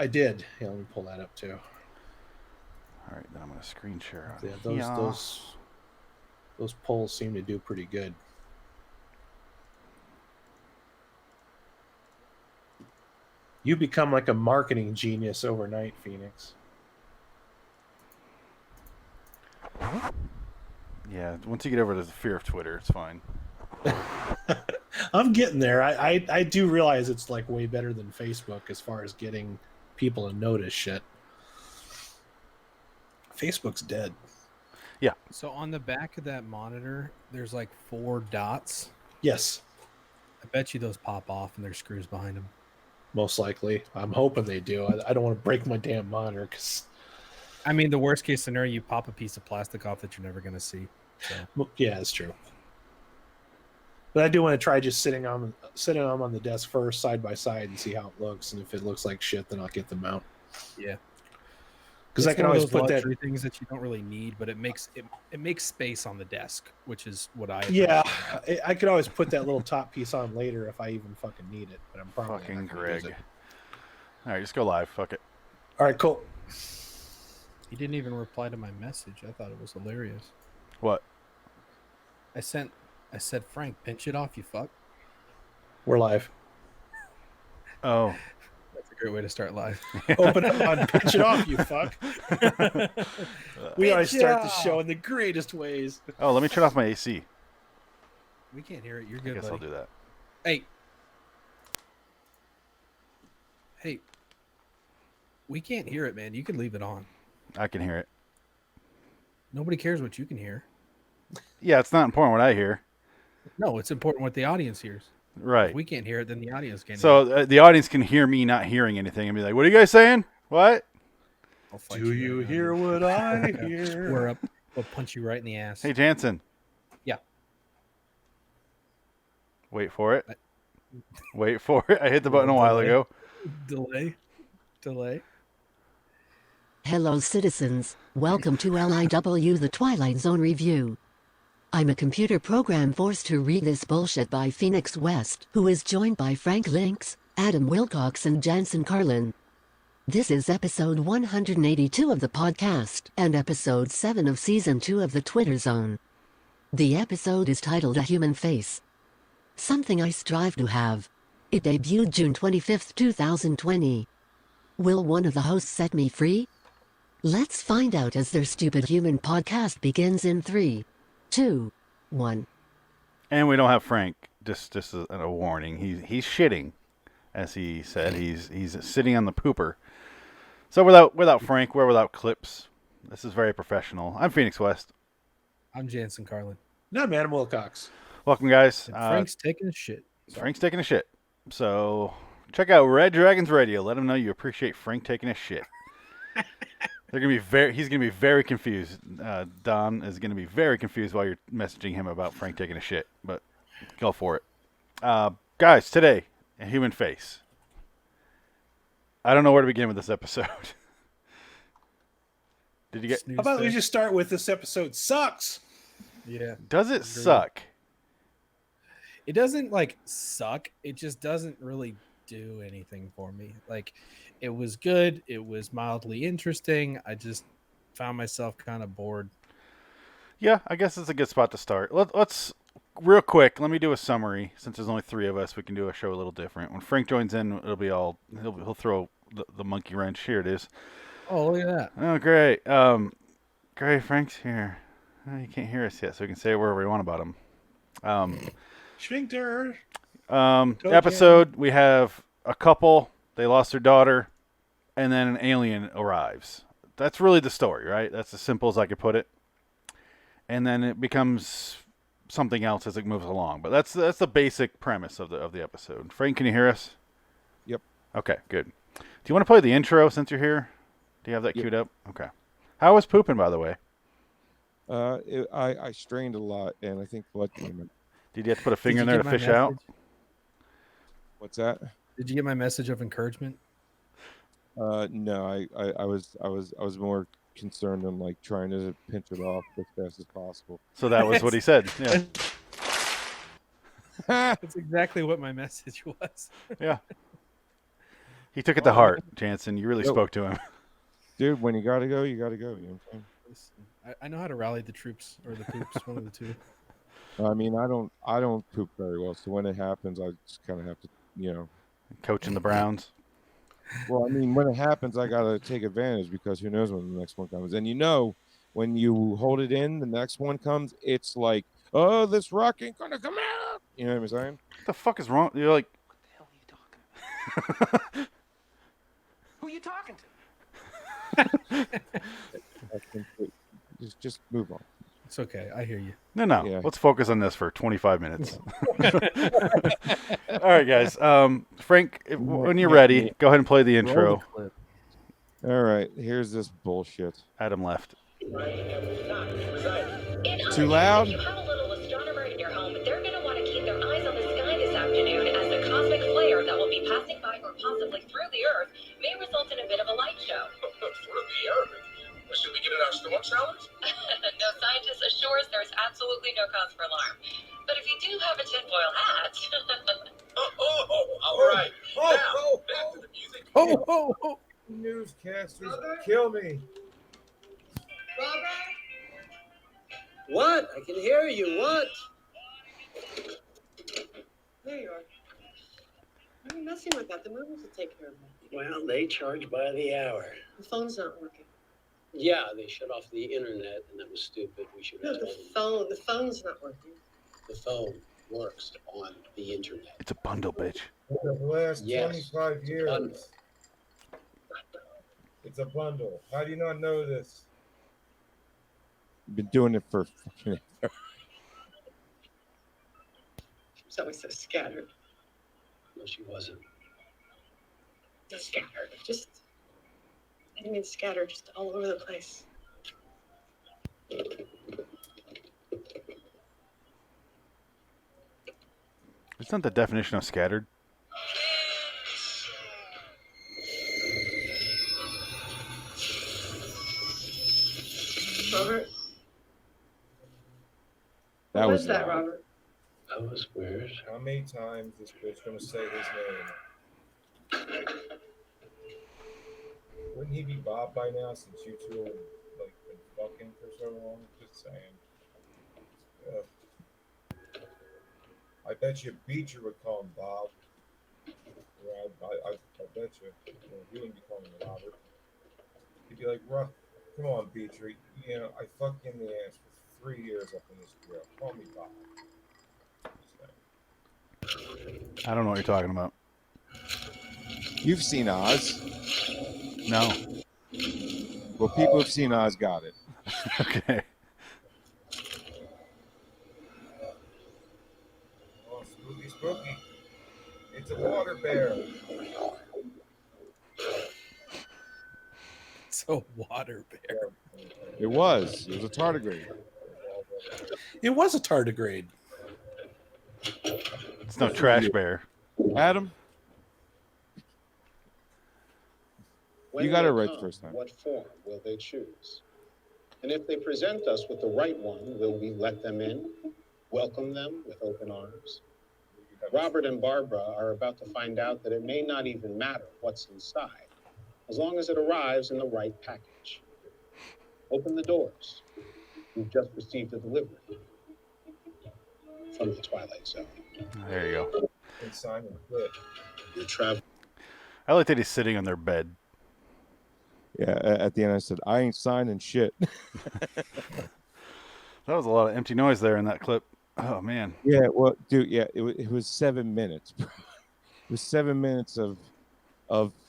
I did. Yeah, let me pull that up too. All right, then I'm going to screen share on Yeah, here. those polls seem to do pretty good. You become like a marketing genius overnight, Phoenix. Yeah, once you get over the fear of Twitter, it's fine. I'm getting there. I do realize it's like way better than Facebook as far as getting people to notice shit. Facebook's dead. Yeah. So on the back of that monitor, there's like 4 dots. Yes. I bet you those pop off and there's screws behind them. Most likely. I'm hoping they do. I don't want to break my damn monitor because. I mean, the worst case scenario, you pop a piece of plastic off that you're never going to see. So. Yeah, it's true. But I do want to try just sitting them on the desk first, side by side, and see how it looks. And if it looks like shit, then I'll get the mount. Yeah. Because I can always put that things that you don't really need, but it makes space on the desk, which is what I. Yeah, I could always put that little top piece on later if I even fucking need it. But I'm probably fucking not gonna Greg. use it. All right, just go live. Fuck it. All right, cool. He didn't even reply to my message. I thought it was hilarious. What? I said, Frank, pinch it off, you fuck. We're live. Oh. That's a great way to start live. Open up on pinch it off, you fuck. We always start the show in the greatest ways. Oh, let me turn off my AC. We can't hear it. You're good, I guess buddy. I'll do that. Hey. We can't hear it, man. You can leave it on. I can hear it. Nobody cares what you can hear. Yeah, it's not important what I hear. No, it's important what the audience hears. Right. If we can't hear it, then the audience can't hear it. So the audience can hear me not hearing anything and be like, what are you guys saying? What? Do you hear what I hear? We're up. We'll punch you right in the ass. Hey, Jansen. Yeah. Wait for it. Wait for it. I hit the button a while ago. Delay. Hello, citizens. Welcome to LIW The Twilight Zone review. I'm a computer program forced to read this bullshit by Phoenix West, who is joined by Frank Links, Adam Wilcox and Jansen Carlin. This is episode 182 of the podcast, and episode 7 of season 2 of the Twitter Zone. The episode is titled A Human Face. Something I strive to have. It debuted June 25, 2020. Will one of the hosts set me free? Let's find out as their stupid human podcast begins in 3, 2, 1. And we don't have Frank. Just a warning. He's shitting, as he said. He's sitting on the pooper. So without Frank, we're without clips. This is very professional. I'm Phoenix West. I'm Jansen Carlin. No, I'm Adam Wilcox. Welcome, guys. Frank's taking a shit. Frank's taking a shit. So check out Red Dragons Radio. Let him know you appreciate Frank taking a shit. He's gonna be very confused. Don is gonna be very confused while you're messaging him about Frank taking a shit. But go for it, guys. Today, a human face. I don't know where to begin with this episode. Did you get? How about we just start with this episode sucks? Yeah. Does it suck? It doesn't suck. It just doesn't really do anything for me. It was good. It was mildly interesting. I just found myself kind of bored. Yeah, I guess it's a good spot to start. Let's real quick. Let me do a summary. Since there's only 3 of us, we can do a show a little different. When Frank joins in, it'll be all he'll throw the monkey wrench. Here it is. Oh, look at that. Oh, great. Great. Frank's here. Oh, you can't hear us yet, so we can say whatever we want about him. Schwinkter. Episode. We have a couple. They lost their daughter, and then an alien arrives. That's really the story, right? That's as simple as I could put it. And then it becomes something else as it moves along. But that's the basic premise of the episode. Frank, can you hear us? Yep. Okay, good. Do you want to play the intro since you're here? Do you have that queued up? Okay. How was pooping, by the way? I strained a lot, and I think blood came in. Did you have to put a finger in there to fish out? What's that? Did you get my message of encouragement? No, I was more concerned on trying to pinch it off as fast as possible. So that was what he said. Yeah. That's exactly what my message was. Yeah. He took it to heart, Jansen. You really Yo. spoke to him. Dude, when you gotta go, you gotta go. You know what I'm Listen, I know how to rally the troops or the poops, one of the two. saying? I mean, I don't poop very well, so when it happens, I just kind of have to, you know. Coaching the Browns. Well, I mean, when it happens, I gotta take advantage because who knows when the next one comes. And you know, when you hold it in, the next one comes. It's like, oh, this rock ain't gonna come out. You know what I'm saying? What the fuck is wrong? You're like, What the hell are you talking? Who are you talking to? I think just move on. It's okay. I hear you. no. Yeah. Let's focus on this for 25 minutes. All right, guys. Frank, when you're ready, go ahead and play the intro. All right, here's this bullshit. Adam left. Too loud? If you have a little astronomer in your home, they're going to want to keep their eyes on the sky this afternoon as the cosmic flare that will be passing by or possibly through the Earth may result in a bit of a light show. Through the Earth? Should we get in our storm showers? No scientist assures there's absolutely no cause for alarm. But if you do have a tinfoil hat... All right. Now, back to the music. Oh. Newscasters kill me. What? I can hear you. What? There you are. Why are you messing with that? The movies will take care of that. Well, they charge by the hour. The phone's not working. Yeah, they shut off the internet, and that was stupid. We should No, have told them. the phone's not working. The phone works on the internet. It's a bundle, bitch. For the last Yes. 25 years, Bundle. it's a bundle. How do you not know this? Been doing it for fucking ever. She's always so scattered. No, she wasn't. Just scattered. I mean scattered, just all over the place. It's not the definition of scattered. Robert? That What was was that, loud. Robert? That was weird. How many times this bitch gonna say his name? Wouldn't he be Bob by now since you two have like been fucking for so long? Just saying. I bet you Beecher would call him Bob. Yeah, I bet you. He wouldn't be calling him Robert. He'd be like, come on, Beecher. You know, I fucked you in the ass for 3 years up in this grill. Call me Bob. I don't know what you're talking about. You've seen Oz. No. Well, people who've seen Oz got it. Okay. Oh, spooky. It's a water bear. It's a water bear. It was a tardigrade. It was a tardigrade. It's no trash bear. Adam? When You got it they right come, the first time. What form will they choose? And if they present us with the right one, will we let them in, welcome them with open arms? Robert and Barbara are about to find out that it may not even matter what's inside, as long as it arrives in the right package. Open the doors. You've just received a delivery from the Twilight Zone. There you go. And Simon quit. Your travel. I like that he's sitting on their bed. Yeah, at the end I said, I ain't signing shit. That was a lot of empty noise there in that clip. Oh, man. Yeah, well, dude, yeah, it was 7 minutes. Bro. It was 7 minutes of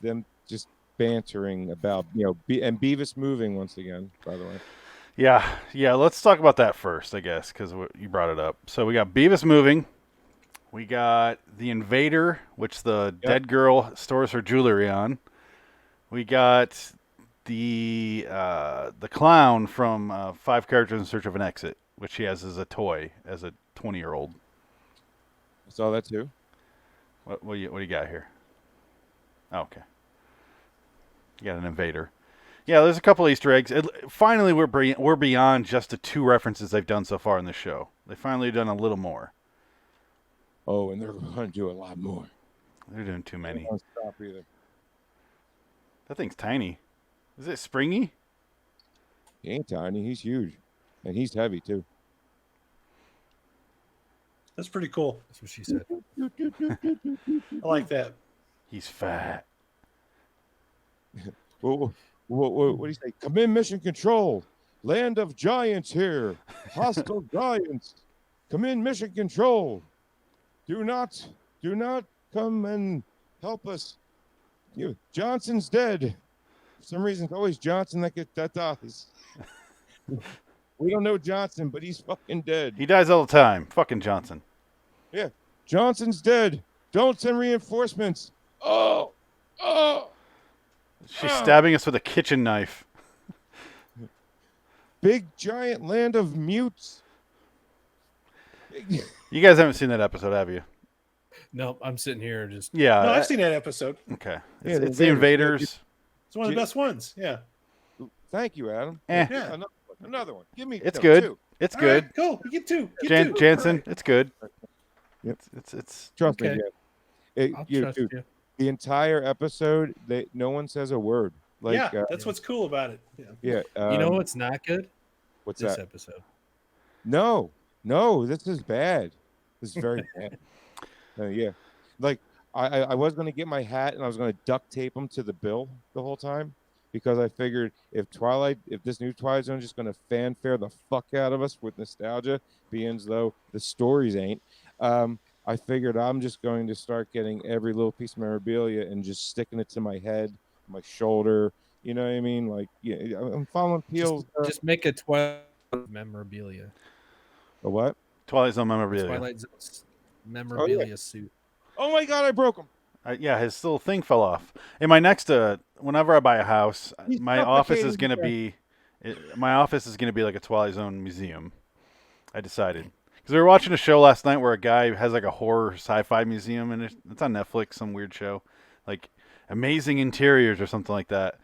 them just bantering about, and Beavis moving once again, by the way. Yeah, let's talk about that first, I guess, because you brought it up. So we got Beavis moving. We got the Invader, which the dead girl stores her jewelry on. We got the clown from 5 Characters in Search of an Exit, which she has as a toy as a 20-year-old. I saw that too. What do you got here? Oh, okay. You got an Invader. Yeah, there's a couple Easter eggs. Finally, we're beyond just the 2 references they've done so far in the show. They finally done a little more. Oh, and they're going to do a lot more. They're doing too many. Don't stop either. That thing's tiny. Is it springy? He ain't tiny. He's huge, and he's heavy too. That's pretty cool. That's what she said. I like that. He's fat. What do you say? Come in, mission control. Land of giants here. Hostile giants. Come in, mission control. Do not come and help us. Johnson's dead. For some reason, it's always Johnson that dies. We don't know Johnson, but he's fucking dead. He dies all the time. Fucking Johnson. Yeah, Johnson's dead. Don't send reinforcements. Oh. She's stabbing us with a kitchen knife. Big giant land of mutes. You guys haven't seen that episode, have you? Nope, I'm sitting here just. Yeah. No, I've seen that episode. Okay. Yeah, It's the Invaders. It's one of the best ones. Yeah. Thank you, Adam. Yeah. Another one. Give me. It's good. Two. It's All good. right, cool. You get two. Get two. Jansen, All right. it's good. Yep. It's Trust Okay. me. I'll Yeah. trust Dude, you. the entire episode, no one says a word. Like, Yeah, that's what's cool about it. Yeah. yeah. You know what's not good? What's This that? episode. No, this is bad. This is very bad. Yeah, like I was gonna get my hat and I was gonna duct tape them to the bill the whole time because I figured if this new Twilight Zone is just gonna fanfare the fuck out of us with nostalgia, being as though the stories ain't. I figured I'm just going to start getting every little piece of memorabilia and just sticking it to my head, my shoulder. You know what I mean? Like, yeah, I'm following Peel's. Just make a Twilight memorabilia. A what? Twilight Zone memorabilia. Twilight Zone's memorabilia suit. Oh my god, I broke him. Yeah, his little thing fell off. In my next, whenever I buy a house, He's my office is suffocating gonna be, my office is gonna be like a Twilight Zone museum. I decided because we were watching a show last night where a guy has like a horror sci-fi museum, and it's on Netflix, some weird show, like Amazing Interiors or something like that.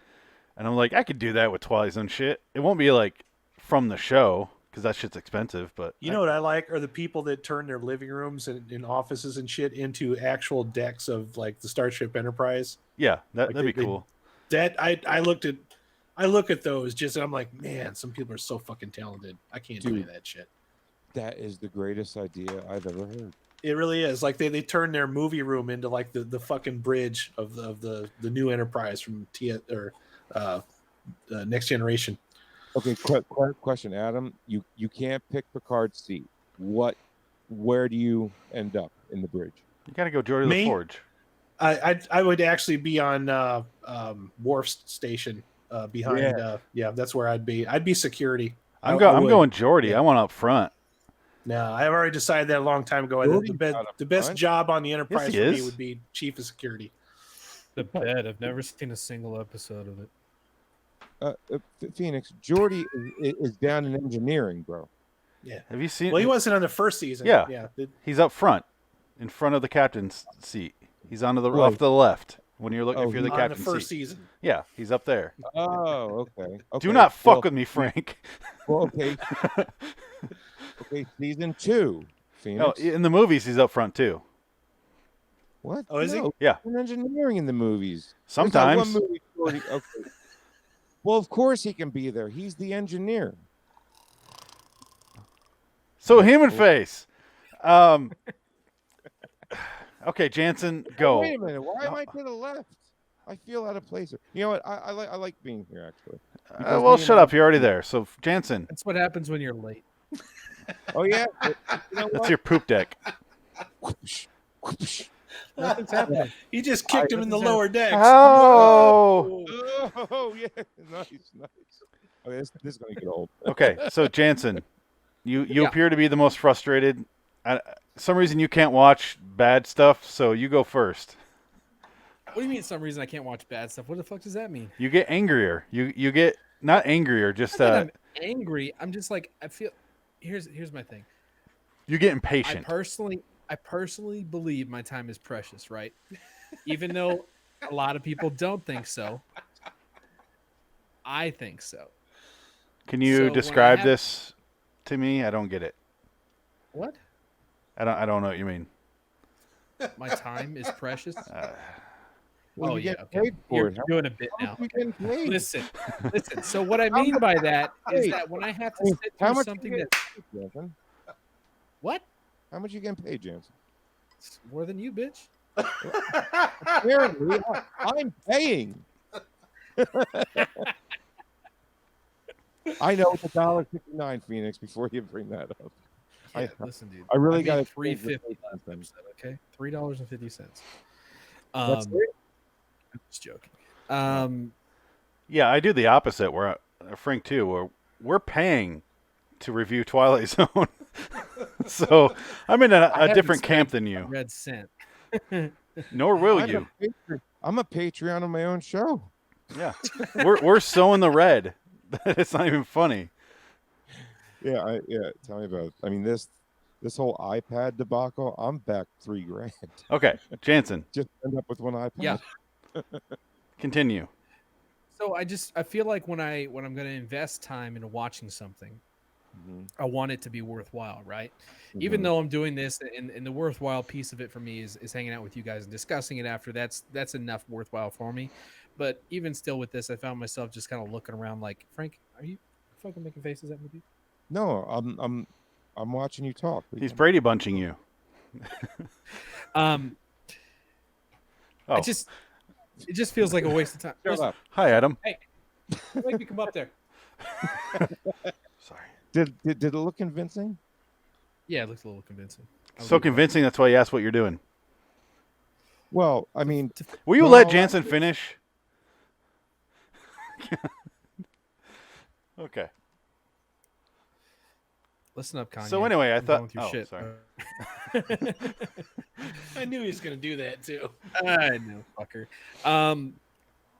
And I'm like, I could do that with Twilight Zone shit. It won't be like from the show because that shit's expensive. But You know what I like are the people that turn their living rooms and offices and shit into actual decks of like the Starship Enterprise. yeah, Like that'd be they- cool. That I look at those just and I'm like, man, some people are so fucking talented. I can't do Dude. that shit. That is the greatest idea I've ever heard. It really is. Like they turn their movie room into like the fucking bridge of the new Enterprise from Next Generation. Okay, question, Adam. You can't pick Picard's seat. Where do you end up in the bridge? You gotta go Geordie Me? LaForge. I would actually be on Worf's station behind. Yeah, that's where I'd be. I'd be security. I'm I going Geordie. Yeah. I want up front. No, I've already decided that a long time ago. Geordie's The not up best front. job on the Enterprise he for me is. would be chief of security. The bed. I've never seen a single episode of it. Phoenix, Geordie is down in engineering, bro. Yeah. Have you seen? Well, he wasn't on the first season. Yeah. Yeah. He's up front, in front of the captain's seat. He's on Really? off to the left when you're looking. Oh, if you're the on the captain's first seat. season. Yeah, he's up there. Oh, okay. Do not fuck well, with me, Frank. Well, okay. Okay, season 2, No, Phoenix. in the movies, he's up front too. What? Oh, is he? No, Yeah. he's in engineering in the movies. There's not Sometimes. one movie Geordie- okay. Well, of course he can be there. He's the engineer. So human face. Okay, Jansen, go. Wait a minute. Why am I to the left? I feel out of place. You know what? I like being here actually. Because Well, me and shut my- up. You're already there. So Jansen, That's what happens when you're late. Oh yeah. You know that's what? your poop deck. Whoosh, whoosh. Nothing's happening. He just kicked him in the lower decks. Oh. Oh yeah. Nice. Okay, this is gonna get old. Okay, so Jansen, you Yeah. appear to be the most frustrated. Some reason you can't watch bad stuff, so you go first. What do you mean? Some reason I can't watch bad stuff. What the fuck does that mean? You get angrier. You get not angrier, just Not that I'm angry. I'm just like I feel. Here's my thing. you get I impatient. personally believe my time is precious, right? Even though a lot of people don't think so, I think so. Can So you when I describe have- this to me? I don't get it. What? I don't know what you mean. My time is precious. Well, Oh you yeah, get okay. paid for You're it. How doing a bit much now. you getting paid? Listen. So what I How mean much by you that getting is paid? that when I have I to mean, sit how through much something you that getting paid, Jansen? what? How much you getting paid, Jansen? It's more than you, bitch. Apparently, I'm paying. I know it's $1.69, Phoenix. Before you bring that up, Yeah, listen, dude. I really made got $3.50 last episode. Okay, $3.50. That's it. I'm just joking. Yeah, I do the opposite. Where Frank too, where we're paying to review Twilight Zone. So I'm in a different camp than you. Red cent. Nor will you. I'm a Patreon on my own show. Yeah, we're so in the red that it's not even funny. Yeah, tell me about it. I mean, this whole iPad debacle, I'm back $3,000. Okay, Jansen. Just end up with one iPad. Yeah. Continue. So I feel like when I'm going to invest time into watching something, I want it to be worthwhile, right? Even though I'm doing this, and the worthwhile piece of it for me is hanging out with you guys and discussing it after. That's enough worthwhile for me. But even still with this, I found myself just kind of looking around like, Frank, are you fucking making faces at me, dude? No, I'm watching you talk. He's Brady bunching you. It just feels like a waste of time. Shut up. Hi, Adam. Hey, make me come up there. Sorry. Did it look convincing? Yeah, it looks a little convincing. So convincing. That's why you asked what you're doing. Well, I mean, will you let Jansen finish? Okay. Listen up, Kanye. So anyway, I thought. With your shit. Sorry. I knew he was going to do that too. I know, fucker.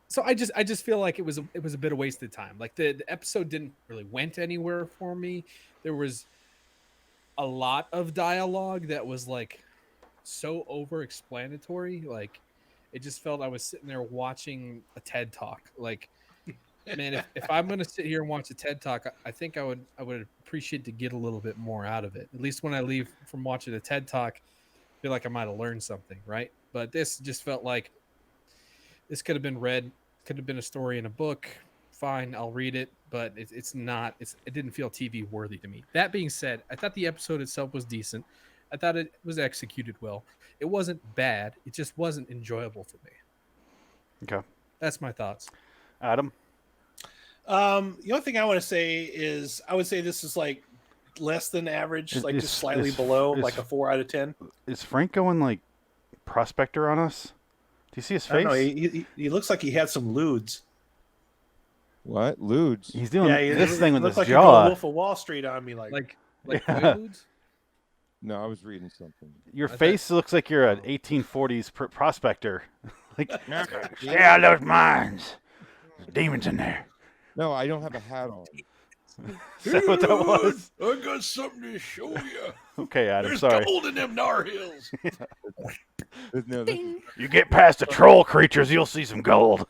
So I just feel like it was a bit of wasted time. Like the episode didn't really went anywhere for me. There was a lot of dialogue that was like so over-explanatory. Like it just felt I was sitting there watching a TED talk. Like, man, if I'm gonna sit here and watch a TED talk, I think I would appreciate to get a little bit more out of it. At least when I leave from watching a TED talk, I feel like I might have learned something, right? But this just felt like this could have been read, could have been a story in a book. Fine, I'll read it, but it's not. It didn't feel TV worthy to me. That being said, I thought the episode itself was decent. I thought it was executed well. It wasn't bad. It just wasn't enjoyable to me. Okay, that's my thoughts. Adam. The only thing I want to say is I would say this is like less than average, just slightly below, like a 4 out of 10. Is Frank going like prospector on us? Do you see his face? I don't know. He looks like he had some lewds. What lewds? He's doing this thing with his like jaw. Wolf of Wall Street on me, like yeah. Lewds? No, I was reading something. Your face looks like you're an 1840s prospector. Like, yeah, those mines. There's demons in there. No, I don't have a hat on. Is that what that was? I got something to show you. Okay, Adam, There's sorry. gold in them Nar Hills. No, you get past the troll creatures, you'll see some gold.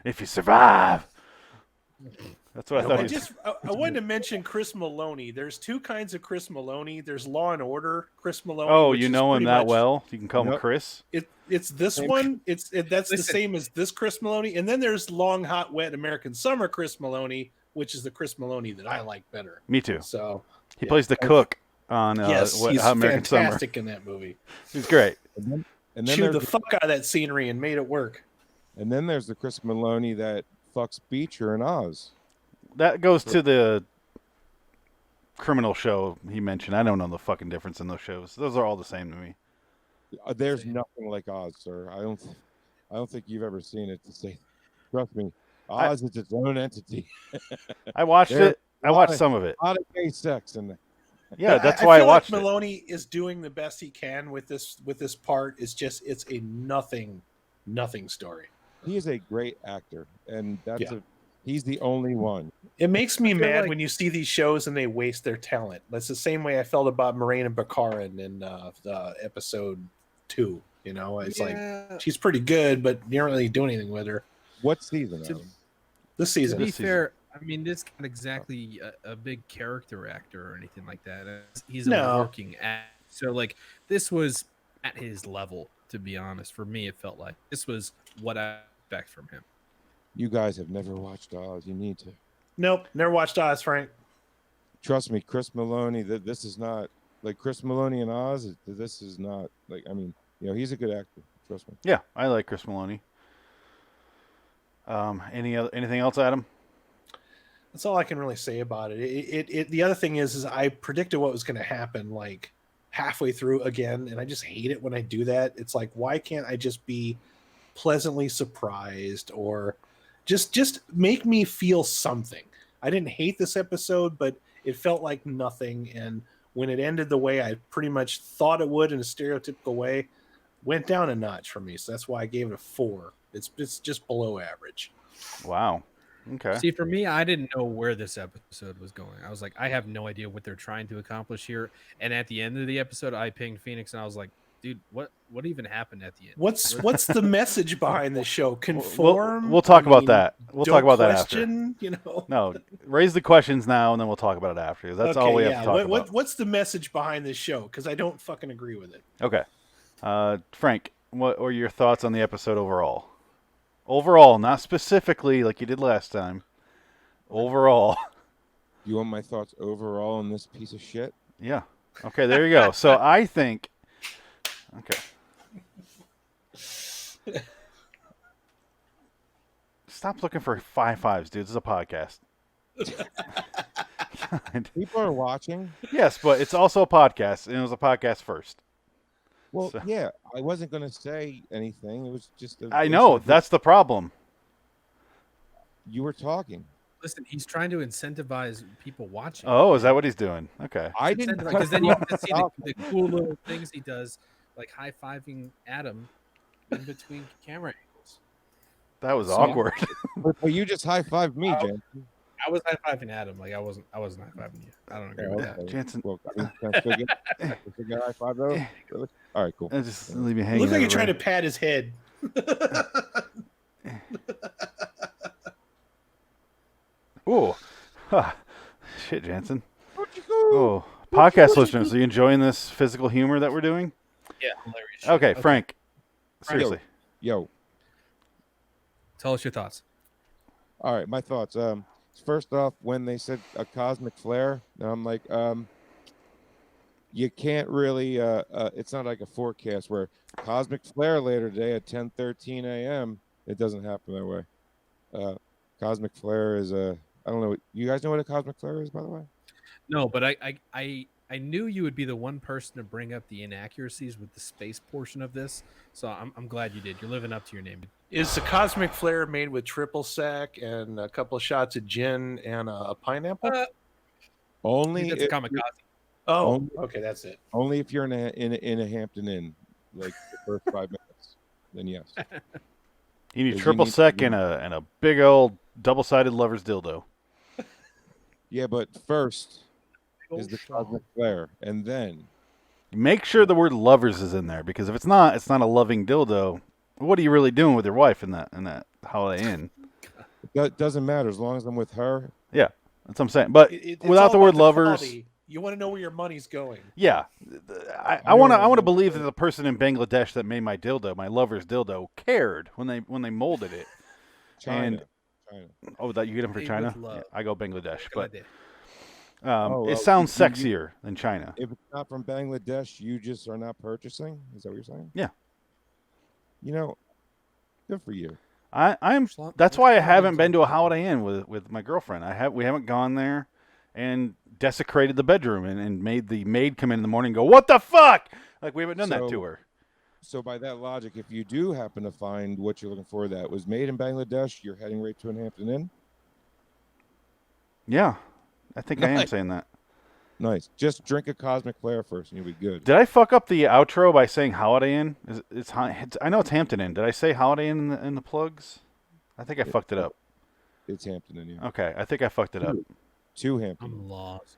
If you survive. That's what I thought. I wanted to mention Chris Maloney. There's two kinds of Chris Maloney. There's Law and Order Chris Maloney. Oh, you know him that well? You can call him Chris? It's this one. That's the same as this Chris Maloney. And then there's Long, Hot, Wet American Summer Chris Maloney, which is the Chris Maloney that I like better. Me too. So he plays the cook on he's American fantastic Summer. in that movie. He's great. And then Chewed the fuck out of that scenery and made it work. And then there's the Chris Maloney that fucks Beecher and Oz. That goes to the criminal show he mentioned. I don't know the fucking difference in those shows. Those are all the same to me. There's nothing like Oz, sir. I don't think you've ever seen it. To say, trust me, Oz is its own entity. I watched it. I watched some of it. A lot of gay sex in there. Yeah, that's why I watched like Maloney is doing the best he can with this part. It's a nothing story. He is a great actor, and he's the only one. It makes me mad when you see these shows and they waste their talent. That's the same way I felt about Moraine and Baccarin in episode 2. You know, it's like she's pretty good, but you don't really do anything with her. What season? This season. To be fair, I mean, this not exactly a big character actor or anything like that. He's a working actor, so like this was at his level. to be honest. For me, it felt like this was what I expect from him. You guys have never watched Oz. You need to. Nope, never watched Oz, Frank. Trust me, Chris Maloney. This is not like Chris Maloney and Oz. This is not like. I mean, he's a good actor. Trust me. Yeah, I like Chris Maloney. Anything else, Adam? That's all I can really say about it. The other thing is I predicted what was going to happen like halfway through again, and I just hate it when I do that. It's like, why can't I just be pleasantly surprised or just make me feel something? I didn't hate this episode, but it felt like nothing. And when it ended the way I pretty much thought it would in a stereotypical way, went down a notch for me. So that's why I gave it a 4. It's just below average. Wow. Okay. See, for me, I didn't know where this episode was going. I was like, I have no idea what they're trying to accomplish here. And at the end of the episode, I pinged Phoenix and I was like, dude, what even happened at the end? What's the message behind the show? Conform? We'll talk about that. We'll talk about that after. No, raise the questions now, and then we'll talk about it after. That's all we have to talk about. What's the message behind this show? Because I don't fucking agree with it. Okay. Frank, what are your thoughts on the episode overall? Overall, not specifically like you did last time. Overall. You want my thoughts overall on this piece of shit? Yeah. Okay, there you go. So I think... Okay. Stop looking for 5-5s, dude. This is a podcast. People are watching. Yes, but it's also a podcast, and it was a podcast first. Well, yeah, I wasn't going to say anything. It was just... I know. That's the problem. You were talking. Listen, he's trying to incentivize people watching. Oh, is that what he's doing? Okay. I didn't... Because then you get to see the cool little things he does, like high-fiving Adam in between camera angles. That was awkward. But you just high-fived me, Jansen. I was high-fiving Adam. Like, I wasn't high-fiving you. I don't agree with that. Jansen. Well, can I still get high-five, though? Really? All right, cool. Just leave me hanging. Looks like you're trying to pat his head. Oh, shit, Jansen. Oh, podcast listeners, are you enjoying this physical humor that we're doing? Yeah, hilarious. Okay, Frank. Seriously. Yo. Tell us your thoughts. All right, my thoughts. First off, when they said a cosmic flare, I'm like, you can't really. It's not like a forecast where cosmic flare later today at 10:13 a.m. It doesn't happen that way. Cosmic flare is a. I don't know. You guys know what a cosmic flare is, by the way? No, but I knew you would be the one person to bring up the inaccuracies with the space portion of this, so I'm glad you did. You're living up to your name. Is the cosmic flare made with triple sec and a couple of shots of gin and a pineapple? Only that's a kamikaze. Oh, okay, that's it. Only if you're in a Hampton Inn, like the first 5 minutes, then yes. You need triple sec and a big old double-sided lover's dildo. Yeah, but first is the cosmic flare, and then make sure the word lovers is in there, because if it's not a loving dildo. What are you really doing with your wife in that Holiday Inn? That doesn't matter as long as I'm with her. Yeah, that's what I'm saying. But without the word lovers, you want to know where your money's going. Yeah, I want to believe that the person in Bangladesh that made my dildo, my lover's dildo, cared when they molded it. China. Oh, that you get them for China? Yeah, I go Bangladesh, but it sounds sexier than China. If it's not from Bangladesh, you just are not purchasing. Is that what you're saying? Yeah. You know, good for you. I'm. That's why I haven't been to a Holiday Inn with my girlfriend. We haven't gone there and desecrated the bedroom and made the maid come in the morning and go, "What the fuck?" Like we haven't done that to her. So by that logic, if you do happen to find what you're looking for that was made in Bangladesh, you're heading right to an Hampton Inn? Yeah, I think I am saying that. Nice. Just drink a cosmic flare first, and you'll be good. Did I fuck up the outro by saying Holiday Inn? I know it's Hampton Inn. Did I say Holiday Inn in the plugs? I think I fucked it up. It's Hampton Inn. Yeah. Okay, I think I fucked it up. Two Hampton. I'm lost.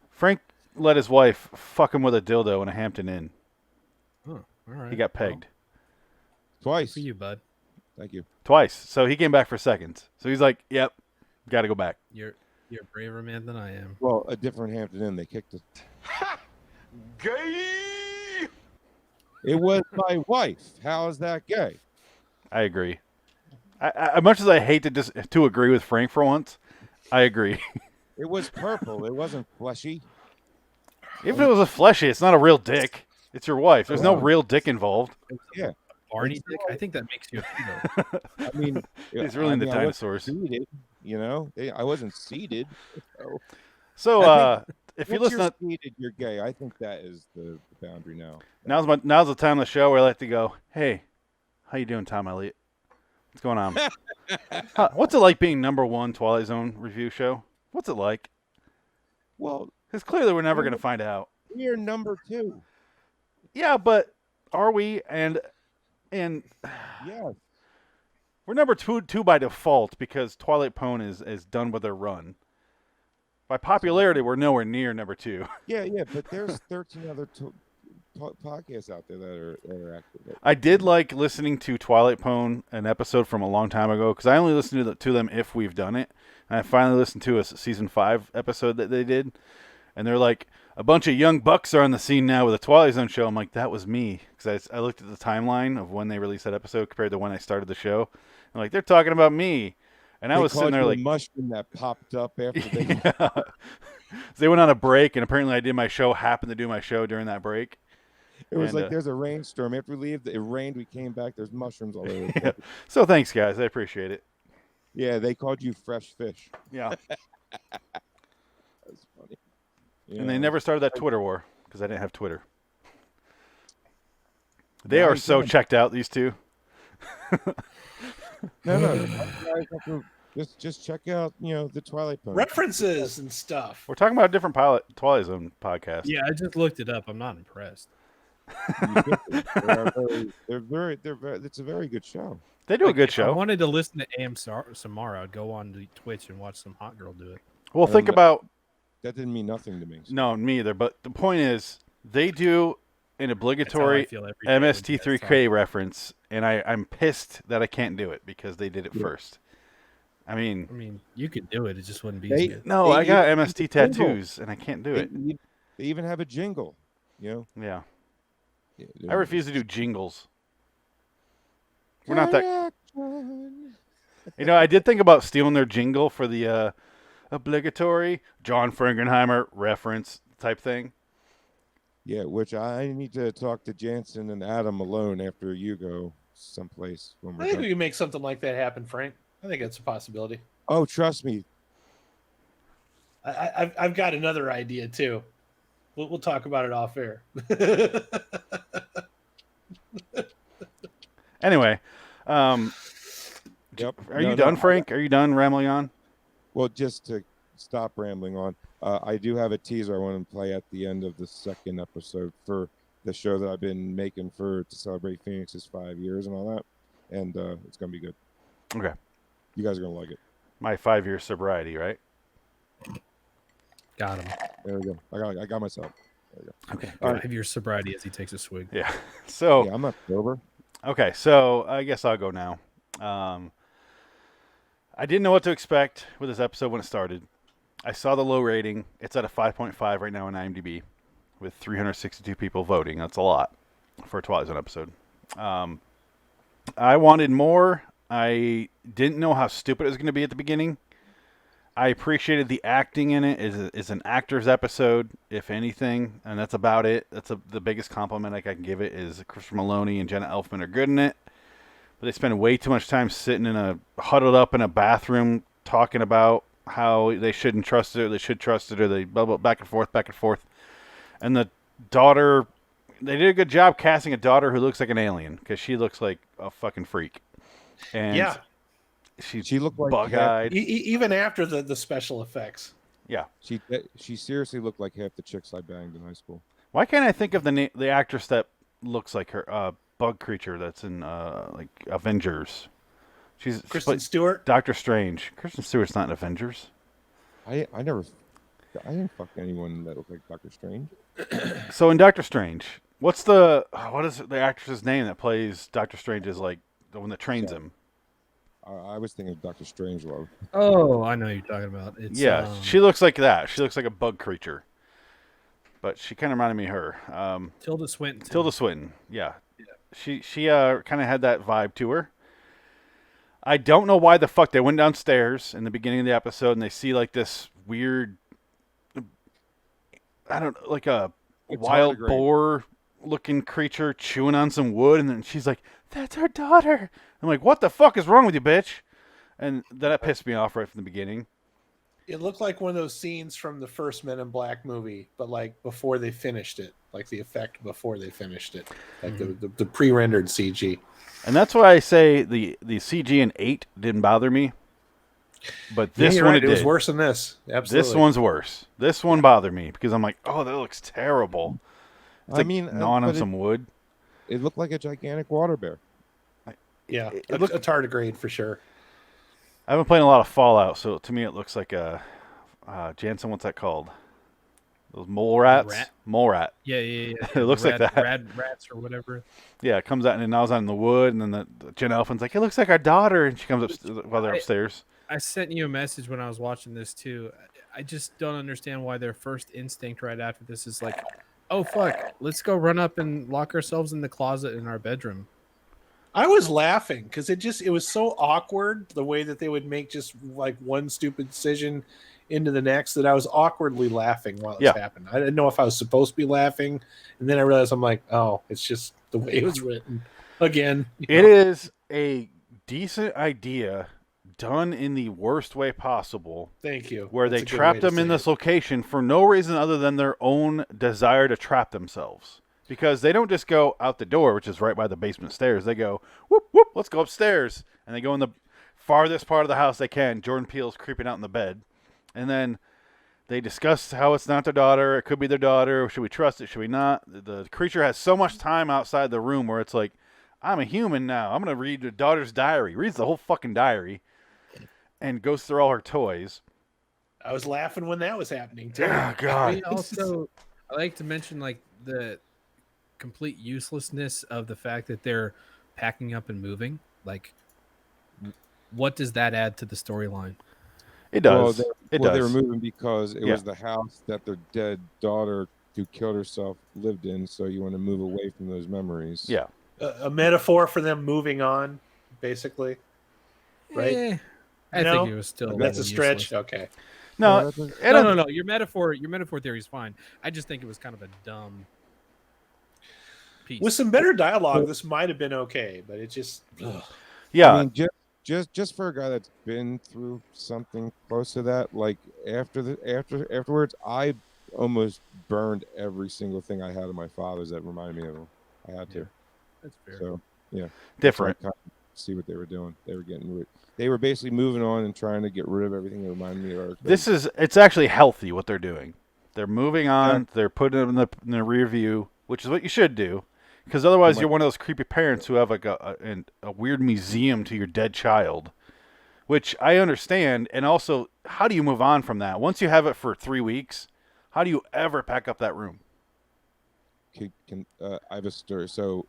Frank let his wife fuck him with a dildo in a Hampton Inn. Oh, all right. He got pegged. Twice. Good for you, bud. Thank you. Twice. So he came back for seconds. So he's like, "Yep, got to go back." You're a braver man than I am. Well, a different Hampton Inn. They kicked it. Gay! It was my wife. How is that gay? I agree. As much as I hate to agree with Frank for once, I agree. It was purple. It wasn't fleshy. Even if it was a fleshy, it's not a real dick. It's your wife. There's no real dick involved. Yeah. Barney dick? I think that makes you a pedo. I mean, he's really into dinosaurs. Seated, you know, I wasn't seated. So if you once listen, you're seated, you're gay. I think that is the boundary now. Now's the time of the show where I like to go. Hey, how you doing, Tom Elliott? What's going on? What's it like being #1 Twilight Zone review show? What's it like? Well, because clearly we're never going to find out. We are #2. Yeah, but are we? And yeah, we're #2 by default because Twilight Pwn is done with their run. By popularity, we're nowhere near #2. Yeah, but there's 13 other podcasts out there that are active. I did like listening to Twilight Pwn, an episode from a long time ago, because I only listen to them if we've done it. And I finally listened to a season 5 episode that they did, and they're like, a bunch of young bucks are on the scene now with a Twilight Zone show. I'm like, that was me, because I looked at the timeline of when they released that episode compared to when I started the show. I'm like, they're talking about me, and I was sitting there like a mushroom that popped up after they. Yeah. So they went on a break, and apparently I happened to do my show during that break. It was like there's a rainstorm. After we leave, it rained. We came back. There's mushrooms all over. Yeah. So thanks, guys. I appreciate it. Yeah, they called you fresh fish. Yeah. That's funny. Yeah. And they never started that Twitter war because I didn't have Twitter. They are so checked out, these two. No. Just check out, the Twilight Pwn. References and stuff. We're talking about a different Twilight Zone podcast. Yeah, I just looked it up. I'm not impressed. It's a very good show. They do a good If show. I wanted to listen to AM Samara, I'd go on to Twitch and watch some hot girl do it. Well, think about... That didn't mean nothing to me. No, me either. But the point is, they do an obligatory MST3K reference, and I'm pissed that I can't do it because they did it first. I mean, you could do it. It just wouldn't be as good. No, I got MST tattoos, and I can't do it. They even have a jingle, Yeah. Yeah, I refuse to do jingles. We're not that... I did think about stealing their jingle for the obligatory John Frankenheimer reference type thing. Yeah, which I need to talk to Jansen and Adam alone after you go someplace. I think we can make something like that happen, Frank. I think that's a possibility. Oh, trust me. I've got another idea too. We'll talk about it off air. Anyway, Yep. Are you done, Frank? Are you done rambling on? Well, just to stop rambling on, I do have a teaser I want to play at the end of the second episode for the show that I've been making to celebrate Phoenix's 5 years and all that, and it's gonna be good. Okay. You guys are gonna like it. My 5-year sobriety, right? Got him. There we go. I got myself. There we go. Okay. All right. 5 year sobriety as he takes a swig. Yeah. So. Yeah, I'm not sober. Okay, so I guess I'll go now. I didn't know what to expect with this episode when it started. I saw the low rating. It's at a 5.5 right now on IMDb with 362 people voting. That's a lot for a Twilight Zone episode. I wanted more. I didn't know how stupid it was going to be at the beginning. I appreciated the acting in it. It's an actor's episode, if anything, and that's about it. That's the biggest compliment I can give it is Christopher Maloney and Jenna Elfman are good in it. But they spend way too much time sitting huddled up in a bathroom talking about how they shouldn't trust it, or they should trust it, or they blah, blah, back and forth. And the daughter, they did a good job casting a daughter who looks like an alien, because she looks like a fucking freak. And yeah. She looked like bug-eyed. Even after the special effects. Yeah. She seriously looked like half the chicks I banged in high school. Why can't I think of the actress that looks like her bug creature that's in like Avengers? She's Kristen Stewart. Doctor Strange. Kristen Stewart's not in Avengers. I didn't fuck anyone that looked like Doctor Strange. So in Doctor Strange, what is the actress's name that plays Doctor Strange is like the one that trains him? I was thinking of Doctor Strangelove. Oh, I know who you're talking about. It's, she looks like that. She looks like a bug creature. but she kind of reminded me of her. Tilda Swinton. Tilda Swinton, yeah. She kind of had that vibe to her. I don't know why the fuck they went downstairs in the beginning of the episode and they see like this weird, I don't know, like a wild boar looking creature chewing on some wood, and then she's like, "That's our daughter." I'm like, "What the fuck is wrong with you, bitch?" And that pissed me off right from the beginning. It looked like one of those scenes from the first Men in Black movie, but like before they finished it, like the effect before they finished it, like the pre-rendered CG. And that's why I say the CG in 8 didn't bother me, but this one it was worse than this. Absolutely, this one's worse. This one bothered me because I'm like, "Oh, that looks terrible." It's like gnawing on some wood. It looked like a gigantic water bear. Yeah, it looked a tardigrade for sure. I've been playing a lot of Fallout, so to me it looks like a Jansen. What's that called? Those mole rats. Mole rat. Yeah. It looks like that. Rats or whatever. Yeah, it comes out and it gnaws on the wood, and then the Jen Elfman's like, "It looks like our daughter," and she comes up while they're upstairs. I sent you a message when I was watching this too. I just don't understand why their first instinct right after this is like, "Oh fuck, let's go run up and lock ourselves in the closet in our bedroom." I was laughing because it was so awkward the way that they would make just like one stupid decision into the next that I was awkwardly laughing while it was happening. I didn't know if I was supposed to be laughing, and then I realized I'm like, oh, it's just the way it was written. Again, it is a decent idea done in the worst way possible. Thank you. Where they trapped them in this location for no reason other than their own desire to trap themselves. Because they don't just go out the door, which is right by the basement stairs. They go, whoop, whoop, let's go upstairs. And they go in the farthest part of the house they can. Jordan Peele's creeping out in the bed. And then they discuss how it's not their daughter. It could be their daughter. Should we trust it? Should we not? The creature has so much time outside the room where it's like, I'm a human now. I'm going to read the daughter's diary. Reads the whole fucking diary. And goes through all her toys. I was laughing when that was happening, too. Oh, God. I like to mention, like, the complete uselessness of the fact that they're packing up and moving. Like, what does that add to the storyline? It does. They were moving because it was the house that their dead daughter who killed herself lived in, so you want to move away from those memories. Yeah. A metaphor for them moving on, basically. Right? I think it was still that's a stretch. Useless. Okay. No. Your metaphor theory is fine. I just think it was kind of a dumb piece. With some better dialogue, this might have been okay, but it just yeah. I mean, just for a guy that's been through something close to that, like afterwards, I almost burned every single thing I had of my father's that reminded me of him. I had to. That's fair. So yeah, different. See what they were doing. They were getting rid. They were basically moving on and trying to get rid of everything that reminded me of. It's actually healthy what they're doing. They're moving on. They're putting it in the rear view, which is what you should do. Because otherwise, you're one of those creepy parents who have like a weird museum to your dead child, which I understand. And also, how do you move on from that? Once you have it for 3 weeks, how do you ever pack up that room? I have a story. So,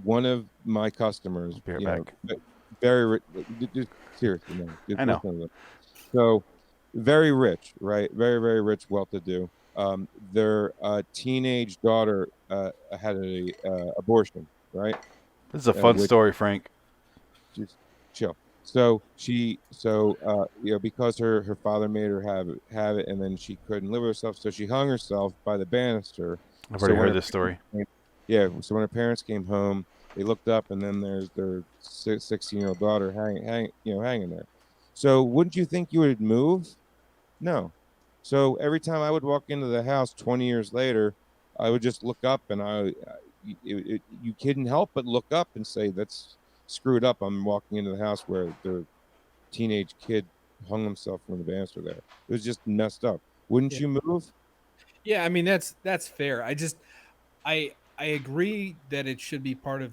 one of my customers, very rich. Seriously, no. I know. So, very rich, right? Very, very rich, well-to-do. Their teenage daughter had a abortion, right? This is a fun story, Frank. Just chill. So because her father made her have it, and then she couldn't live with herself, so she hung herself by the banister. I've already heard this story. So when her parents came home, they looked up, and then there's their 16-year-old daughter hanging there. So wouldn't you think you would move? No. So every time I would walk into the house 20 years later, I would just look up, and you couldn't help but look up and say, that's screwed up. I'm walking into the house where the teenage kid hung himself from the banister there. It was just messed up. Wouldn't you move? Yeah, I mean, that's fair. I agree that it should be part of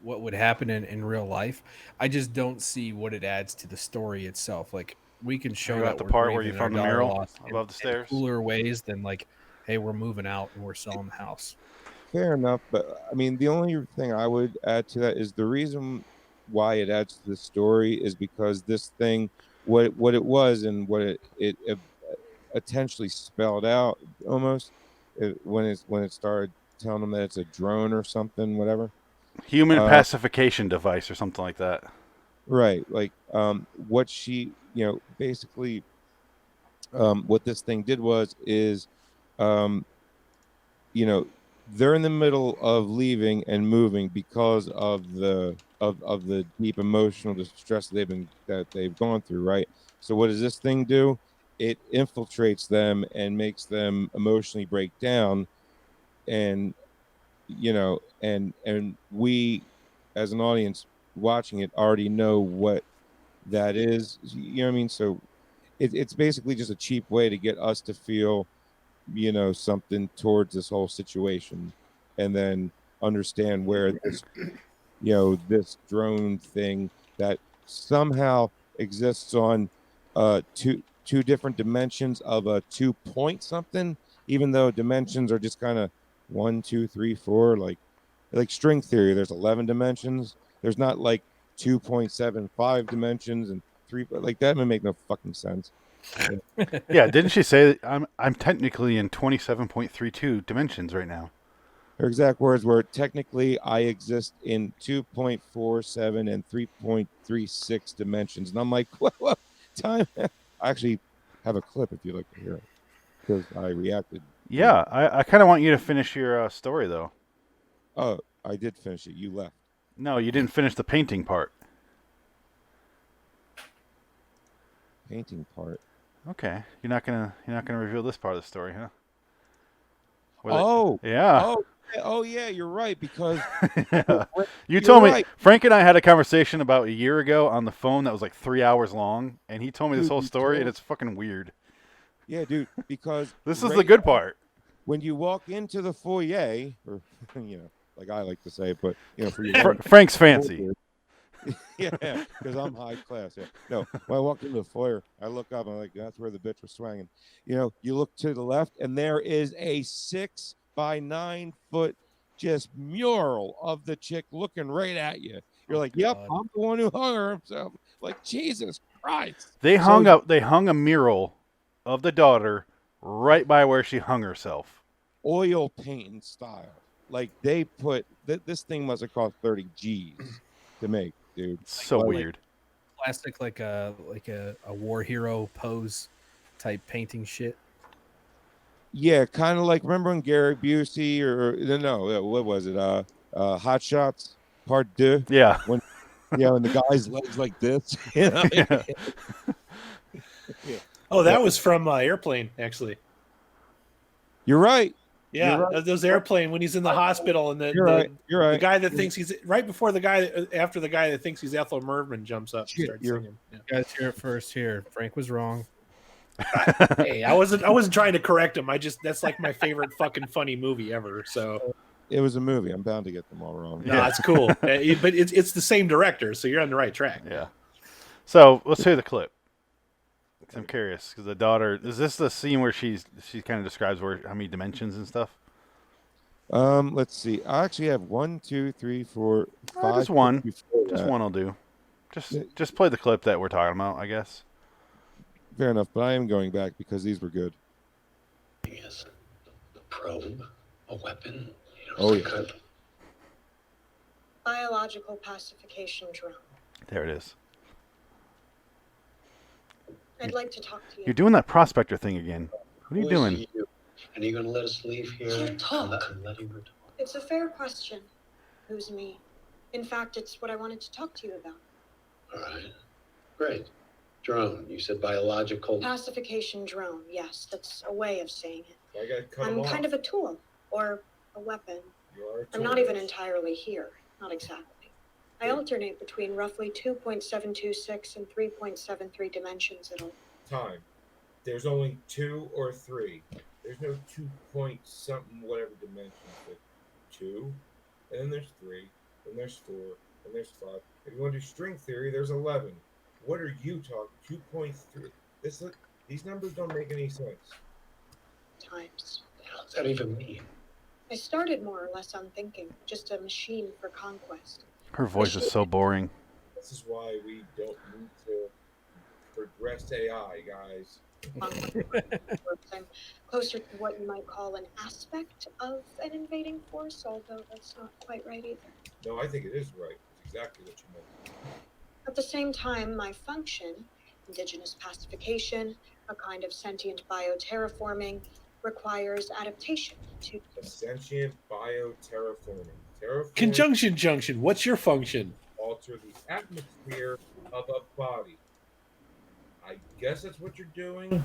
what would happen in real life. I just don't see what it adds to the story itself. Like, we can show that the part where you found the mural above the stairs in cooler ways than like, hey, we're moving out and we're selling the house. Fair enough, but I mean, the only thing I would add to that is the reason why it adds to the story is because this thing, what it was and what it intentionally spelled out almost when it started telling them that it's a drone or something, whatever. Human pacification device or something like that. Right. Like what she, basically what this thing did is um, they're in the middle of leaving and moving because of the deep emotional distress that they've gone through, right? So what does this thing do? It infiltrates them and makes them emotionally break down, and and we as an audience watching it already know what that is. You know what I mean? So it's basically just a cheap way to get us to feel something towards this whole situation, and then understand where this drone thing that somehow exists on two different dimensions of a 2 point something, even though dimensions are just kind of 1, 2, 3, 4, like string theory. There's 11 dimensions. There's not like 2.75 dimensions and three, like that would make no fucking sense. Yeah, didn't she say that I'm technically in 27.32 dimensions right now? Her exact words were, technically I exist in 2.47 and 3.36 dimensions. And I'm like, what time? I actually have a clip if you'd like to hear it, because I reacted. Yeah, I kind of want you to finish your story, though. Oh, I did finish it. You left. No, you didn't finish the painting part. Painting part? Okay, you're not gonna reveal this part of the story, huh? Yeah. Oh yeah, you're right, because you told me Frank and I had a conversation about a year ago on the phone that was like 3 hours long, and he told me this whole story, and it's fucking weird. Yeah, dude, because this is the good part. When you walk into the foyer, or like I like to say, but for Frank's fancy. Yeah, because I'm high class. Yeah. No, when I walked into the foyer, I look up and I'm like, that's where the bitch was swinging. You look to the left, and there is a 6 by 9 foot just mural of the chick looking right at you. You're like, yep, I'm the one who hung her himself. Like, Jesus Christ. They hung a mural of the daughter right by where she hung herself. Oil painting style. Like, they put this thing must have cost 30 G's to make. Dude, so weird. Plastic, like a war hero pose type painting shit. Yeah, kind of like, remember when Gary Busey no, what was it? Hot Shots Part 2. Yeah. When when the guy's legs like this. Yeah. Oh, that was from Airplane, actually. You're right. Yeah, You're right. those Airplane when he's in the hospital, and You're right. the guy that thinks he's right before after the guy that thinks he's Ethel Merman jumps up and starts singing. Yeah. You guys hear it first here. Frank was wrong. Hey, I wasn't trying to correct him. That's like my favorite fucking funny movie ever. So it was a movie. I'm bound to get them all wrong. No, that's cool. But it's the same director, so you're on the right track. Yeah. So let's hear the clip. I'm curious because the daughter, is this the scene where she kind of describes how many dimensions and stuff? Let's see. I actually have 1, 2, 3, 4, 5. Just one. Just one will do. Just play the clip that we're talking about, I guess. Fair enough, but I am going back because these were good. Yes, a probe, a weapon. Oh yeah. Biological pacification drone. There it is. I'd like to talk to you. You're doing that prospector thing again. What are you doing? And are you going to let us leave here? Can't talk. And let you It's a fair question. Who's me? In fact, it's what I wanted to talk to you about. All right. Great. Drone. You said biological. Pacification drone. Yes, that's a way of saying it. I'm kind of a tool or a weapon. I'm not even entirely here. Not exactly. I alternate between roughly 2.726 and 3.73 dimensions at all. Time. There's only 2 or 3. There's no 2 point something whatever dimensions. But 2, and then there's 3, and there's 4, and there's 5. If you want to do string theory, there's 11. What are you talking? 2.3. These numbers don't make any sense. Times. What does that even mean? I started more or less unthinking, just a machine for conquest. Her voice is so boring. This is why we don't need to progressed AI, guys. I'm closer to what you might call an aspect of an invading force, although that's not quite right either. No, I think it is right. It's exactly what you meant. At the same time, my function, indigenous pacification, a kind of sentient bioterraforming, requires adaptation to sentient bioterraforming. Conjunction junction. What's your function? Alter the atmosphere of a body. I guess that's what you're doing.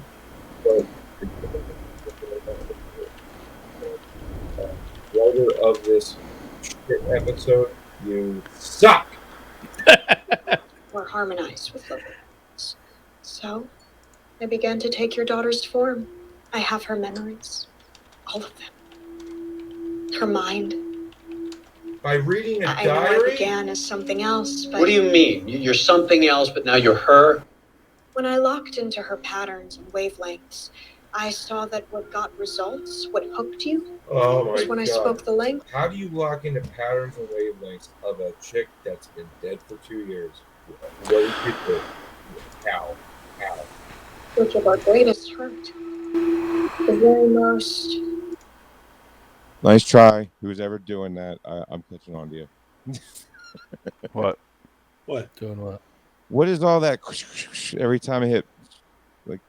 Writer of this shit episode, you suck. or harmonize with living things. So, I began to take your daughter's form. I have her memories. All of them. Her mind. By reading a I diary? know I began as something else, but... What do you mean? You're something else, but now you're her? When I locked into her patterns and wavelengths, I saw that what got results, what hooked you, was when I spoke the language. How do you lock into patterns and wavelengths of a chick that's been dead for 2 years? What do you do? How? Which of our greatest hurt? The very most... Nice try. Who's ever doing that? I'm pitching on to you. What? What? Doing what? What is all that every time I hit? Like,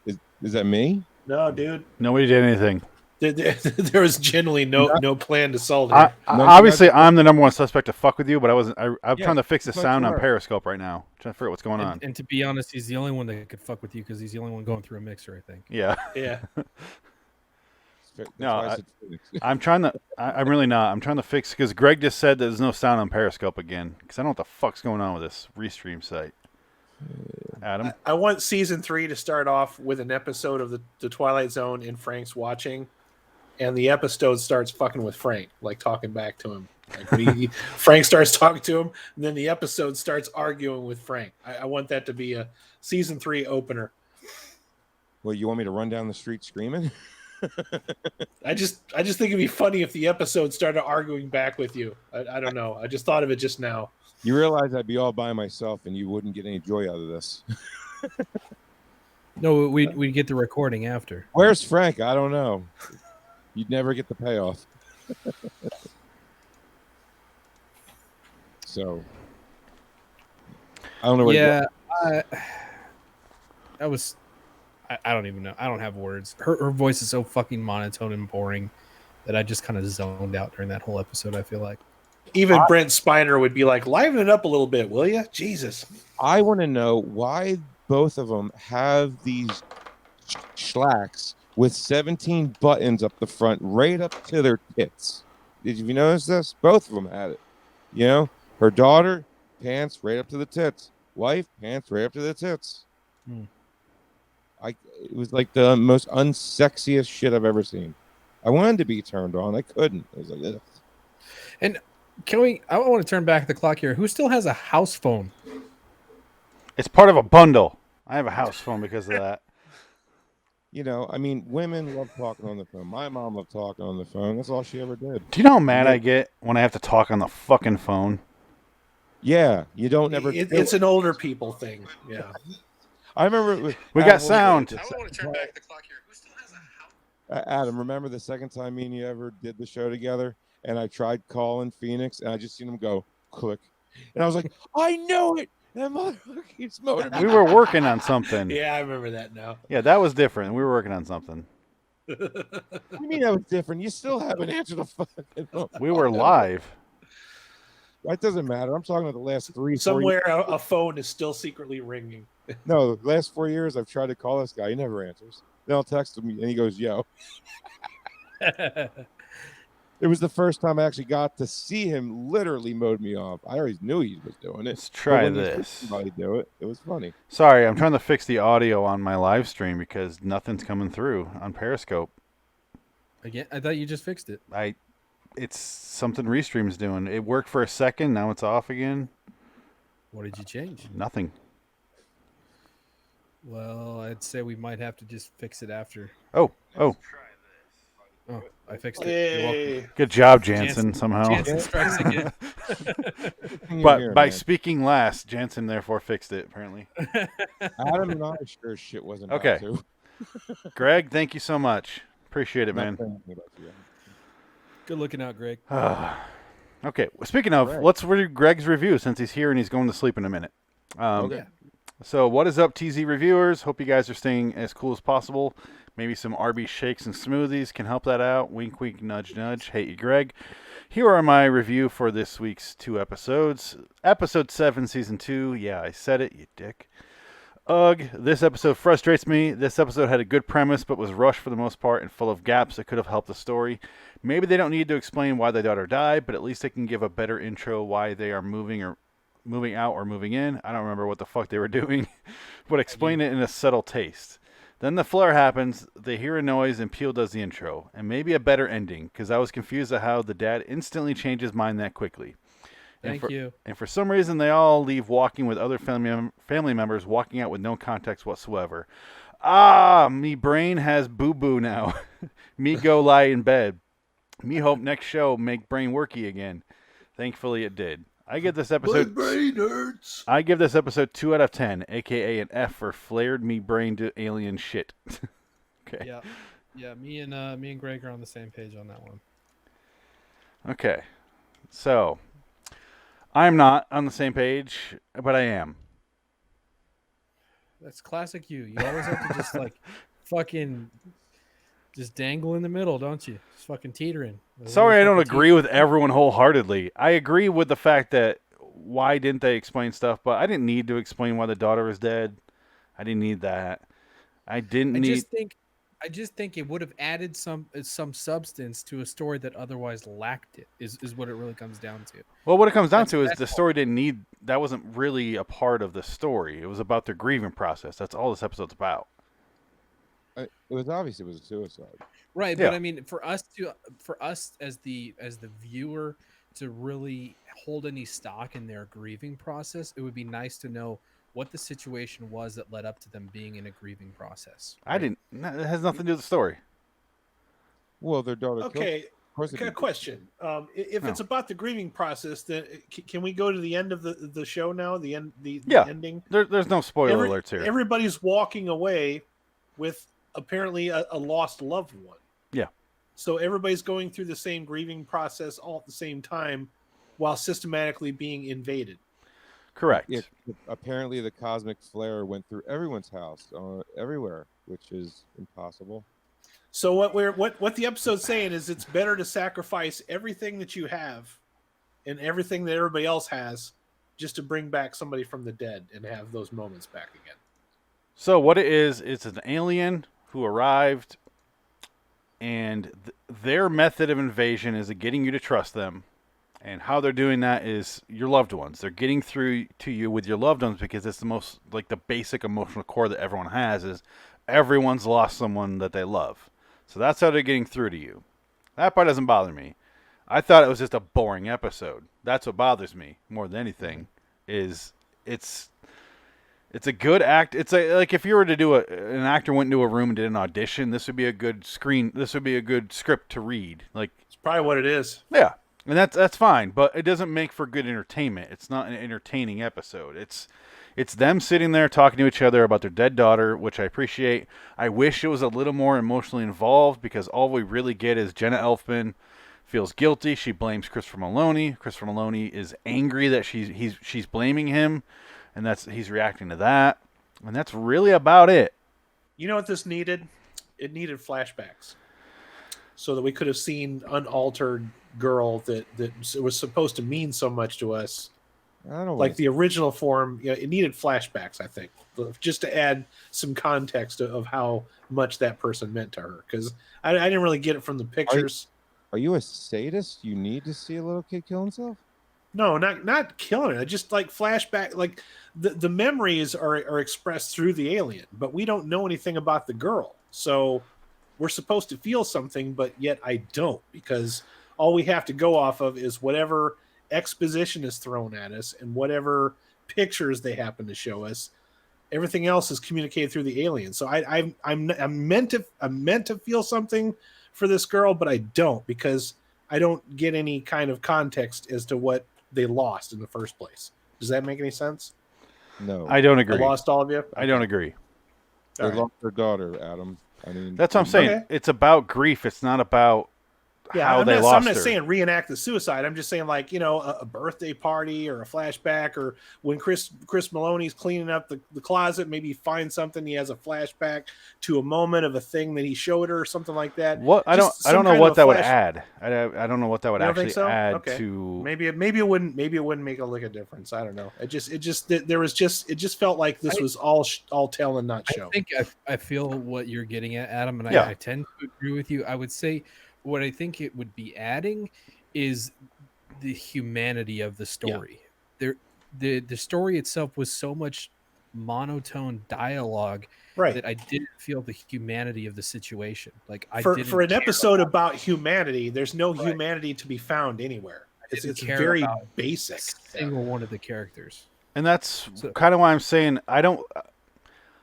is that me? No, dude. Nobody did anything. There was generally no plan to solve it. Obviously, I'm the number one suspect to fuck with you, but I wasn't. I'm trying to fix the sound on sure. Periscope right now. Trying to figure out what's going on. And to be honest, he's the only one that could fuck with you because he's the only one going through a mixer, I think. Yeah. Yeah. No, I'm trying to. I'm really not. I'm trying to fix because Greg just said there's no sound on Periscope again because I don't know what the fuck's going on with this restream site. Adam, I want season 3 to start off with an episode of the Twilight Zone and Frank's watching, and the episode starts fucking with Frank, like talking back to him. Like when Frank starts talking to him, and then the episode starts arguing with Frank. I want that to be a season 3 opener. Well, you want me to run down the street screaming? I just think it'd be funny if the episode started arguing back with you. I don't know. I just thought of it just now. You realize I'd be all by myself and you wouldn't get any joy out of this. No, we'd get the recording after. Where's Frank? I don't know. You'd never get the payoff. So, I don't know what. Yeah, I don't even know. I don't have words. Her voice is so fucking monotone and boring that I just kind of zoned out during that whole episode, I feel like. Even Brent Spiner would be like, liven it up a little bit, will you? Jesus. I want to know why both of them have these slacks with 17 buttons up the front, right up to their tits. Did you notice this? Both of them had it. You know, her daughter, pants right up to the tits. Wife, pants right up to the tits. It was like the most unsexiest shit I've ever seen. I wanted to be turned on. I couldn't. I was like, ugh. And I want to turn back the clock here. Who still has a house phone? it's part of a bundle. I have a house phone because of that. You know, I mean, women love talking on the phone. My mom loved talking on the phone. That's all she ever did. Do you know how mad I get when I have to talk on the fucking phone? Yeah, you don't ever. It's an older people thing. Yeah. I remember. We got sound. I want to turn back the clock here. Who still has a house? Adam, remember the second time me and you ever did the show together? And I tried calling Phoenix, and I just seen him go click, and I was like, I know it. That motherfucker keeps motivating. We were working on something. Yeah, I remember that now. Yeah, that was different. We were working on something. What do you mean that was different? You still haven't answered the fucking phone. We were live. That doesn't matter. I'm talking about the last 3 4 Somewhere years. a phone is still secretly ringing. No, the last 4 years I've tried to call this guy. He never answers. Then I'll text him, and he goes, yo. It was the first time I actually got to see him literally mowed me off. I always knew he was doing it. Let's try But when you see this. somebody do it. It was funny. Sorry, I'm trying to fix the audio on my live stream because nothing's coming through on Periscope. Again, I thought you just fixed it. It's something Restream's doing. It worked for a second, now it's off again. What did you change? Nothing. Well, I'd say we might have to just fix it after. Oh. Oh. I fixed it. You're welcome. Good job, Jansen. Somehow. Jansen strikes again. But by speaking last, Jansen therefore fixed it. Apparently. Adam and I sure as shit wasn't about Okay. to. Greg, thank you so much. Appreciate it, man. Good looking out, Greg. Okay. Speaking of, let's read Greg's review since he's here and he's going to sleep in a minute. Okay. So, what is up, TZ reviewers? Hope you guys are staying as cool as possible. Maybe some RB shakes and smoothies can help that out. Wink, wink, nudge, nudge. Hate you, Greg. Here are my review for this week's 2 episodes. Episode 7, Season 2. Yeah, I said it, you dick. Ugh, this episode frustrates me. This episode had a good premise, but was rushed for the most part and full of gaps that could have helped the story. Maybe they don't need to explain why the daughter died, but at least they can give a better intro why they are moving out or moving in. I don't remember what the fuck they were doing, but explain it in a subtle taste. Then the flare happens, they hear a noise, and Peel does the intro. And maybe a better ending, because I was confused at how the dad instantly changed his mind that quickly. Thank you. And for some reason, they all leave walking with other family members, walking out with no context whatsoever. Ah, me brain has boo-boo now. Me go lie in bed. Me hope next show make brain worky again. Thankfully, it did. I give this episode. My brain hurts. I give this episode 2 out of 10, aka an F for flared me brain to alien shit. Okay. Yeah. Me and Greg are on the same page on that one. Okay. So, I'm not on the same page, but I am. That's classic you. You always have to just fucking just dangle in the middle, don't you? Just fucking teetering. Sorry, I don't agree with everyone wholeheartedly. I agree with the fact that why didn't they explain stuff, but I didn't need to explain why the daughter is dead. I didn't need that. I just think it would have added some substance to a story that otherwise lacked it. Is what it really comes down to. Well, what it comes down to is the story didn't need. That wasn't really a part of the story. It was about their grieving process. That's all this episode's about. It was obvious it was a suicide. Right, Yeah. but I mean, for us as the viewer to really hold any stock in their grieving process, it would be nice to know what the situation was that led up to them being in a grieving process. Right? It has nothing to do with the story. Well, their daughter. Okay. A question. If it's about the grieving process, then can we go to the end of the show now? The ending. There's no spoiler alerts here. Everybody's walking away with apparently a lost loved one. Yeah. So everybody's going through the same grieving process all at the same time, while systematically being invaded. Correct. Yeah, apparently, the cosmic flare went through everyone's house, everywhere, which is impossible. So what the episode's saying is it's better to sacrifice everything that you have and everything that everybody else has just to bring back somebody from the dead and have those moments back again. So what it is, it's an alien who arrived, and their method of invasion is getting you to trust them. And how they're doing that is your loved ones. They're getting through to you with your loved ones because it's the most, the basic emotional core that everyone has is everyone's lost someone that they love. So that's how they're getting through to you. That part doesn't bother me. I thought it was just a boring episode. That's what bothers me more than anything. Is it's a good act. It's like if you were to do an actor went into a room and did an audition, this would be a good script to read. It's probably what it is. Yeah. And that's fine, but it doesn't make for good entertainment. It's not an entertaining episode. It's them sitting there talking to each other about their dead daughter, which I appreciate. I wish it was a little more emotionally involved because all we really get is Jenna Elfman feels guilty. She blames Christopher Maloney. Christopher Maloney is angry that she's blaming him, and he's reacting to that. And that's really about it. You know what this needed? It needed flashbacks, so that we could have seen unaltered girl that was supposed to mean so much to us. The original form, it needed flashbacks, I think, just to add some context of how much that person meant to her. Because I didn't really get it from the pictures. Are you a sadist? You need to see a little kid kill himself? No, not killing her. Just flashback. The memories are expressed through the alien, but we don't know anything about the girl. So we're supposed to feel something, but yet I don't, because all we have to go off of is whatever exposition is thrown at us and whatever pictures they happen to show us. Everything else is communicated through the alien. So I'm meant to feel something for this girl, but I don't, because I don't get any kind of context as to what they lost in the first place. Does that make any sense? No, I don't agree. I lost all of you? I don't agree. They lost their daughter, Adam. I mean, that's what I'm saying. Okay. It's about grief. It's not about how they lost I'm not her. saying reenact the suicide. I'm just saying, like, you know, a birthday party or a flashback, or when Chris Maloney's cleaning up the closet, maybe he finds something. He has a flashback to a moment of a thing that he showed her or something like that. What I don't know what that would add. I don't know what that would actually add to. Maybe it wouldn't make a difference. I don't know. It just felt like this was all tell and not show. I think I feel what you're getting at, Adam, and Yeah. I tend to agree with you. I would say what I think it would be adding is the humanity of the story. Yeah. The story itself was so much monotone dialogue that I didn't feel the humanity of the situation. Like for an episode about humanity, there's no humanity to be found anywhere. It's very basic. Single one of the characters. And that's kind of why I'm saying I know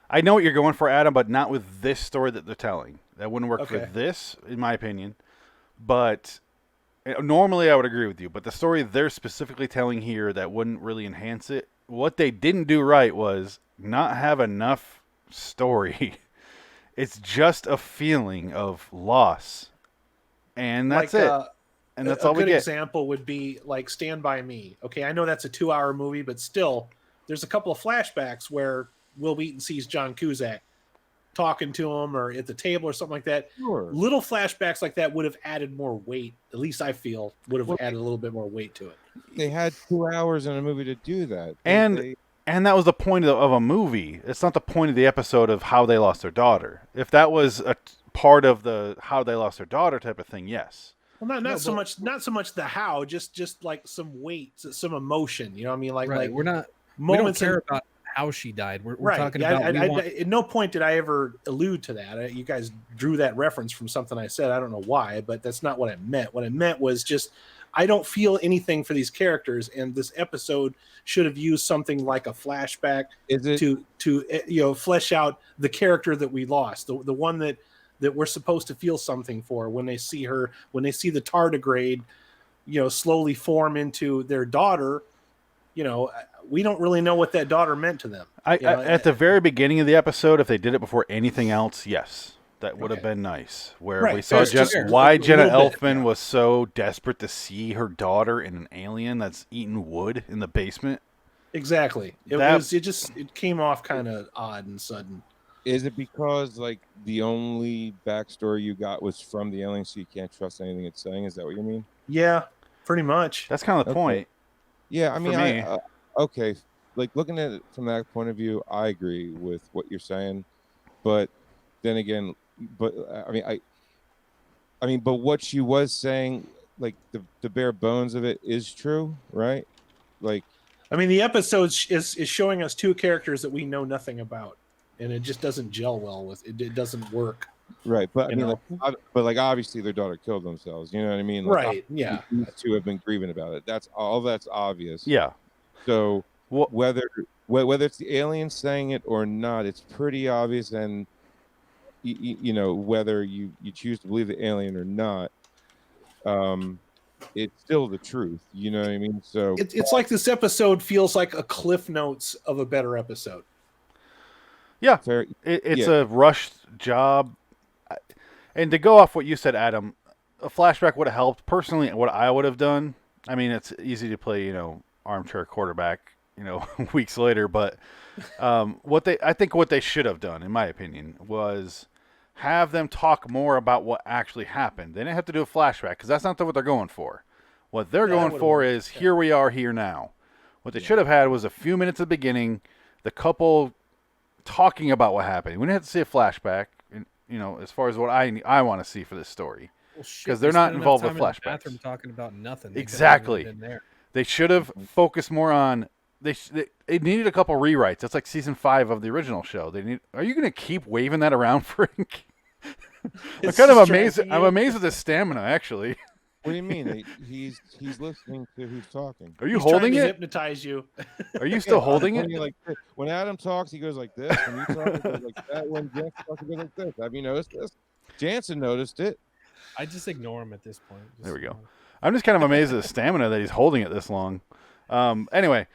what you're going for, Adam, but not with this story that they're telling. That wouldn't work for this, in my opinion. But normally I would agree with you. But the story they're specifically telling here that wouldn't really enhance it. What they didn't do right was not have enough story. It's just a feeling of loss. And that's it. And that's all we get. A good example would be like Stand By Me. Okay, I know that's a 2-hour movie, but still, there's a couple of flashbacks where Will Wheaton sees John Cusack talking to him or at the table or something like that. Sure. Little flashbacks like that would have added more weight. At least I feel would have added a little bit more weight to it. They had 2 hours in a movie to do that. And that was the point of a movie. It's not the point of the episode of how they lost their daughter. If that was a part of the how they lost their daughter type of thing, yes. Well, not so much the how, just like some weight, some emotion. You know what I mean? Like we don't care about how she died. We're talking about. At no point did I ever allude to that. You guys drew that reference from something I said. I don't know why, but that's not what I meant. What I meant was just I don't feel anything for these characters, and this episode should have used something like a flashback to flesh out the character that we lost, the one that we're supposed to feel something for when they see her, when they see the tardigrade, slowly form into their daughter. We don't really know what that daughter meant to them. At the very beginning of the episode, if they did it before anything else, yes, that would have been nice. Where we saw why Jenna Elfman was so desperate to see her daughter in an alien that's eating wood in the basement. Exactly. It came off kind of odd and sudden. Is it because like the only backstory you got was from the alien, so you can't trust anything it's saying? Is that what you mean? Yeah, pretty much. That's kind of the point. Yeah, I mean, okay, like looking at it from that point of view, I agree with what you're saying, but then again, but what she was saying, like the bare bones of it is true, right? Like, I mean, the episode is showing us two characters that we know nothing about, and it just doesn't gel well with it. It doesn't work. Right, but obviously their daughter killed themselves. You know what I mean? Like, right. Yeah. These two have been grieving about it. That's obvious. Yeah. So whether it's the aliens saying it or not, it's pretty obvious. And whether you choose to believe the alien or not, it's still the truth. You know what I mean? So it's like this episode feels like a Cliff Notes of a better episode. Yeah, it's a rushed job. And to go off what you said, Adam, a flashback would have helped. Personally, what I would have done, I mean, it's easy to play, armchair quarterback, weeks later. But I think what they should have done, in my opinion, was have them talk more about what actually happened. They didn't have to do a flashback because that's not what they're going for. What they're going for is here we are here now. What they should have had was a few minutes at the beginning, the couple talking about what happened. We didn't have to see a flashback. As far as what I want to see for this story, because they're not involved with flashbacks. In talking about nothing. Exactly. They should have focused more on. They needed a couple rewrites. That's like season 5 of the original show. Are you going to keep waving that around, Frank? I'm kind of amazed. I'm amazed at his stamina, actually. What do you mean? He's listening to who's talking. Are you holding it? Hypnotize you. Are you still holding it? Like when Adam talks, he goes like this. When you talk, he goes like that. When Jeff talks, he goes like this. Have you noticed this? Jansen noticed it. I just ignore him at this point. There we go. I'm just kind of amazed at the stamina that he's holding it this long. Anyway,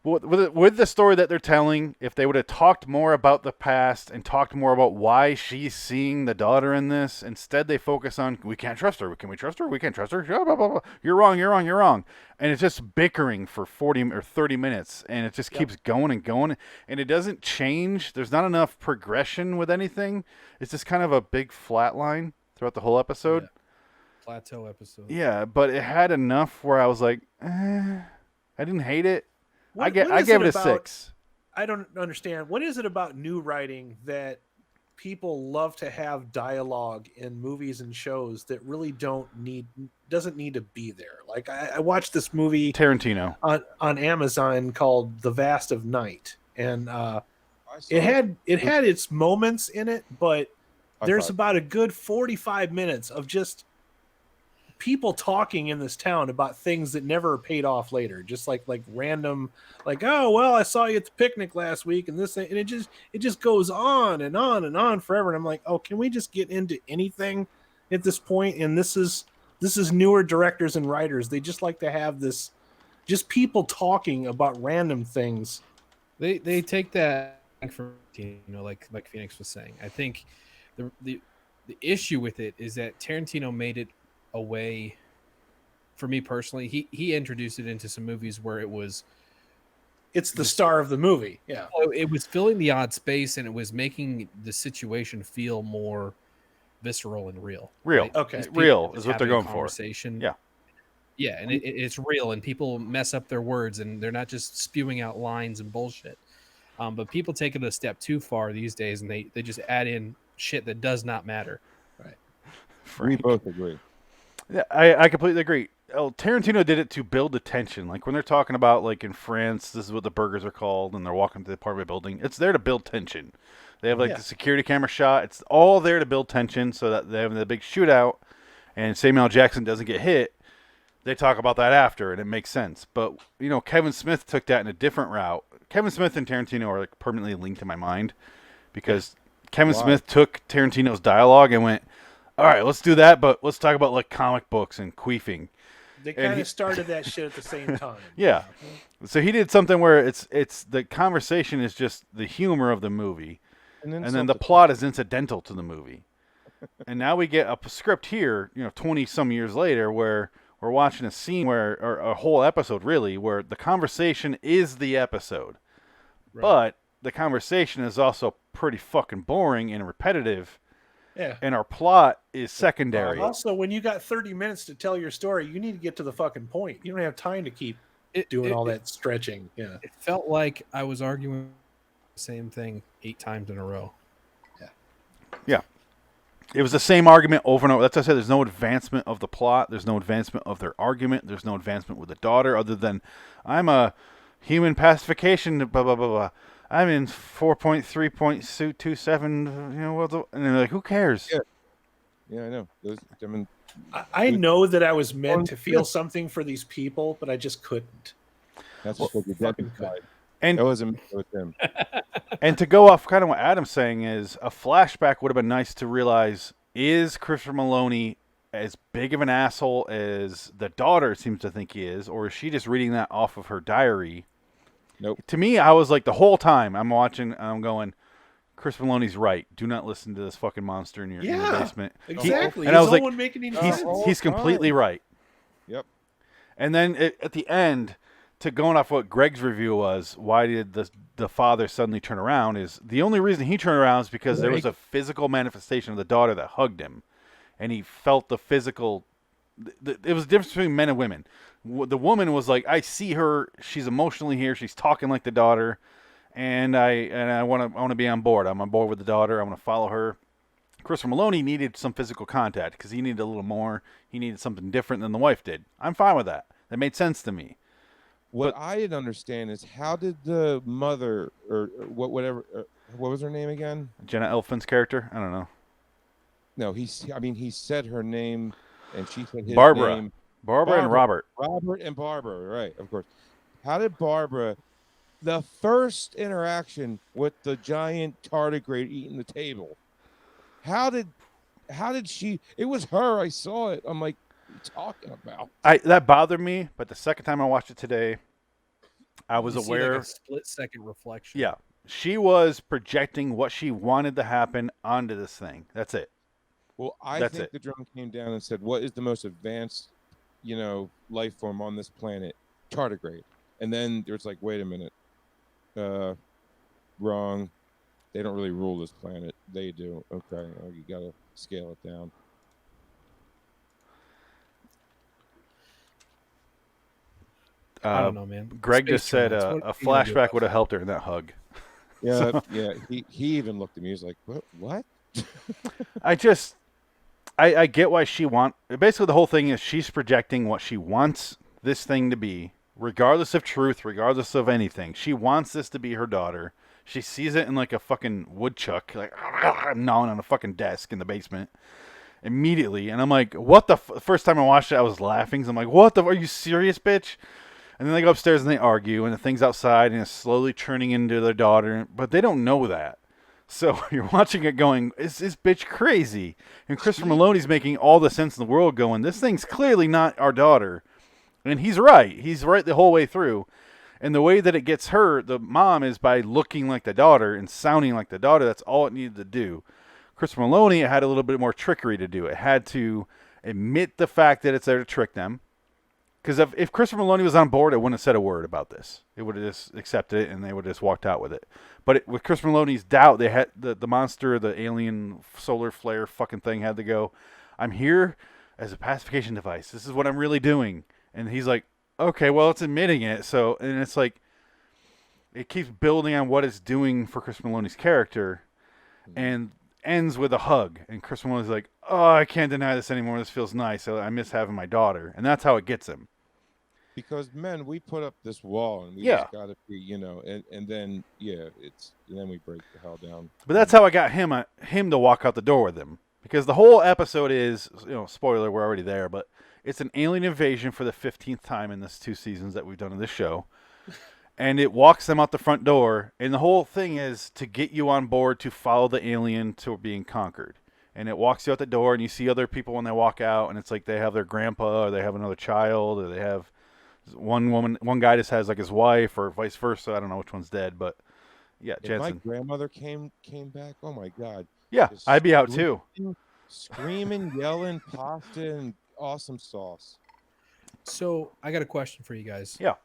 with the story that they're telling, if they would have talked more about the past and talked more about why she's seeing the daughter in this, instead they focus on, we can't trust her. Can we trust her? We can't trust her. Blah, blah, blah, blah. You're wrong. You're wrong. You're wrong. And it's just bickering for 40 or 30 minutes, and it just keeps going and going, and it doesn't change. There's not enough progression with anything. It's just kind of a big flat line throughout the whole episode. Yeah. Plateau episode. Yeah, but it had enough where I was like, I didn't hate it. I gave it a 6. I don't understand. What is it about new writing that people love to have dialogue in movies and shows that really doesn't need to be there? Like I watched this movie Tarantino on Amazon called The Vast of Night, and it had its moments in it, but there's about a good 45 minutes of just people talking in this town about things that never paid off later, just like random, like, oh well, I saw you at the picnic last week, and this, and it just goes on and on and on forever. And I'm like, oh, can we just get into anything at this point? And this is newer directors and writers. They just like to have this, just people talking about random things. They take that from, like Phoenix was saying. I think the issue with it is that Tarantino made it a way, for me personally, he introduced it into some movies where it's the star of the movie. Yeah, it was filling the odd space, and it was making the situation feel more visceral and real. Right? Okay, real is what they're going for. Yeah, and it's real, and people mess up their words, and they're not just spewing out lines and bullshit. But people take it a step too far these days, and they just add in shit that does not matter. Right. We both agree. Yeah, I completely agree. Tarantino did it to build the tension. Like when they're talking about, like in France, this is what the burgers are called, and they're walking to the apartment building. It's there to build tension. They have the security camera shot. It's all there to build tension so that they have the big shootout, and Samuel L. Jackson doesn't get hit. They talk about that after, and it makes sense. But Kevin Smith took that in a different route. Kevin Smith and Tarantino are like permanently linked in my mind because Kevin Smith took Tarantino's dialogue and went, all right, let's do that, but let's talk about like comic books and queefing. They kind of started that shit at the same time. Yeah. So he did something where it's the conversation is just the humor of the movie, and then the plot is incidental to the movie. And now we get a script here, 20 some years later, where we're watching a scene or a whole episode really, where the conversation is the episode. Right. But the conversation is also pretty fucking boring and repetitive. Yeah. And our plot is secondary. Also, when you got 30 minutes to tell your story, you need to get to the fucking point. You don't have time to keep doing all that stretching. Yeah. It felt like I was arguing the same thing 8 times in a row. Yeah. Yeah. It was the same argument over and over. That's why I said there's no advancement of the plot. There's no advancement of their argument. There's no advancement with the daughter other than I'm a human pacification, blah, blah, blah, blah. I'm in 4.3.27, and they're like, who cares? Yeah, I know. I know that I was meant to feel something for these people, but I just couldn't. That's what the fucking side. And that wasn't with him. And to go off kind of what Adam's saying is a flashback would have been nice to realize, is Christopher Maloney as big of an asshole as the daughter seems to think he is, or is she just reading that off of her diary? Nope. To me, I was like the whole time I'm watching, I'm going, Chris Maloney's right. Do not listen to this fucking monster in your basement. Exactly. And I was like, he's completely right. Yep. And then at the end, to going off what Greg's review was, why did the father suddenly turn around? Is the only reason he turned around is because there was a physical manifestation of the daughter that hugged him, and he felt the physical. It was the difference between men and women. The woman was like, I see her. She's emotionally here. She's talking like the daughter, and I want to be on board. I'm on board with the daughter. I want to follow her. Christopher Maloney needed some physical contact because he needed a little more. He needed something different than the wife did. I'm fine with that. That made sense to me. What I didn't understand is how did the mother or what was her name again? Jenna Elfman's character? I don't know. No, he said her name, and she said his Barbara. name. Barbara and Robert. Robert and Barbara, right? Of course. How did Barbara, the first interaction with the giant tardigrade eating the table, how did how did she? It was her. I saw it. I'm like, what are you talking about? That bothered me, but the second time I watched it today, I was You see, aware. like, a split-second reflection. Yeah, she was projecting what she wanted to happen onto this thing. That's it. Well, I think the drone came down and said, "What is the most advanced, life form on this planet? Tardigrade." And then there's like, wait a minute, wrong. They don't really rule this planet. They do. Okay, you gotta scale it down. I don't know, man. Greg Space just said Giants, a flashback would have helped her in that hug. Yeah, yeah. He even looked at me. He's like, "What?" I get why she basically the whole thing is she's projecting what she wants this thing to be, regardless of truth, regardless of anything. She wants this to be her daughter. She sees it in like a fucking woodchuck, like gnawing on a fucking desk in the basement immediately. And I'm like, what the first time I watched it, I was laughing. So I'm like, what the, are you serious, bitch? And then they go upstairs and they argue, and the thing's outside and it's slowly turning into their daughter, but they don't know that. So you're watching it going, is this bitch crazy? And Christopher Maloney's making all the sense in the world going, this thing's clearly not our daughter. And he's right. He's right the whole way through. And the way that it gets her, the mom, is by looking like the daughter and sounding like the daughter. That's all it needed to do. Christopher Maloney, it had a little bit more trickery to do. It had to admit the fact that it's there to trick them. Because if Christopher Maloney was on board, it wouldn't have said a word about this. It would have just accepted it, and they would have just walked out with it. But with Christopher Maloney's doubt, they had the monster, the alien solar flare fucking thing had to go, I'm here as a pacification device. This is what I'm really doing. And he's like, okay, well, it's admitting it. So, and it's like, it keeps building on what it's doing for Christopher Maloney's character, and ends with a hug. And Christopher Maloney's like, oh, I can't deny this anymore. This feels nice. I miss having my daughter. And that's how it gets him. Because men, we put up this wall, and we just gotta be, and then and then we break the hell down. But that's how I got him to walk out the door with him, because the whole episode is, spoiler, we're already there, but it's an alien invasion for the 15th time in this 2 seasons that we've done in this show, and it walks them out the front door, and the whole thing is to get you on board to follow the alien to being conquered. And it walks you out the door, and you see other people when they walk out, and it's like they have their grandpa, or they have another child, or they have one guy just has like his wife, or vice versa. I don't know which one's dead, but yeah, if Jensen. my grandmother came back, oh my god. Yeah, I'd be out too. Screaming, yelling, pasta, and awesome sauce. So I got a question for you guys. Yeah.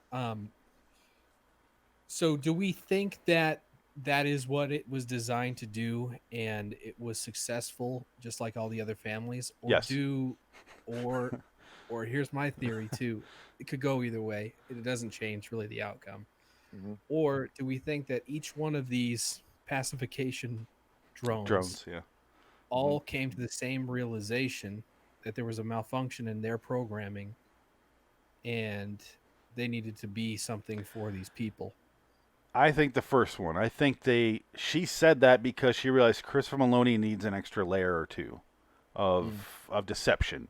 So do we think that is what it was designed to do, and it was successful, just like all the other families? Or yes. Or here's my theory too. It could go either way. It doesn't change really the outcome. Mm-hmm. Or do we think that each one of these pacification drones all came to the same realization that there was a malfunction in their programming, and they needed to be something for these people? I think the first one. I think she said that because she realized Christopher Maloney needs an extra layer or two of deception.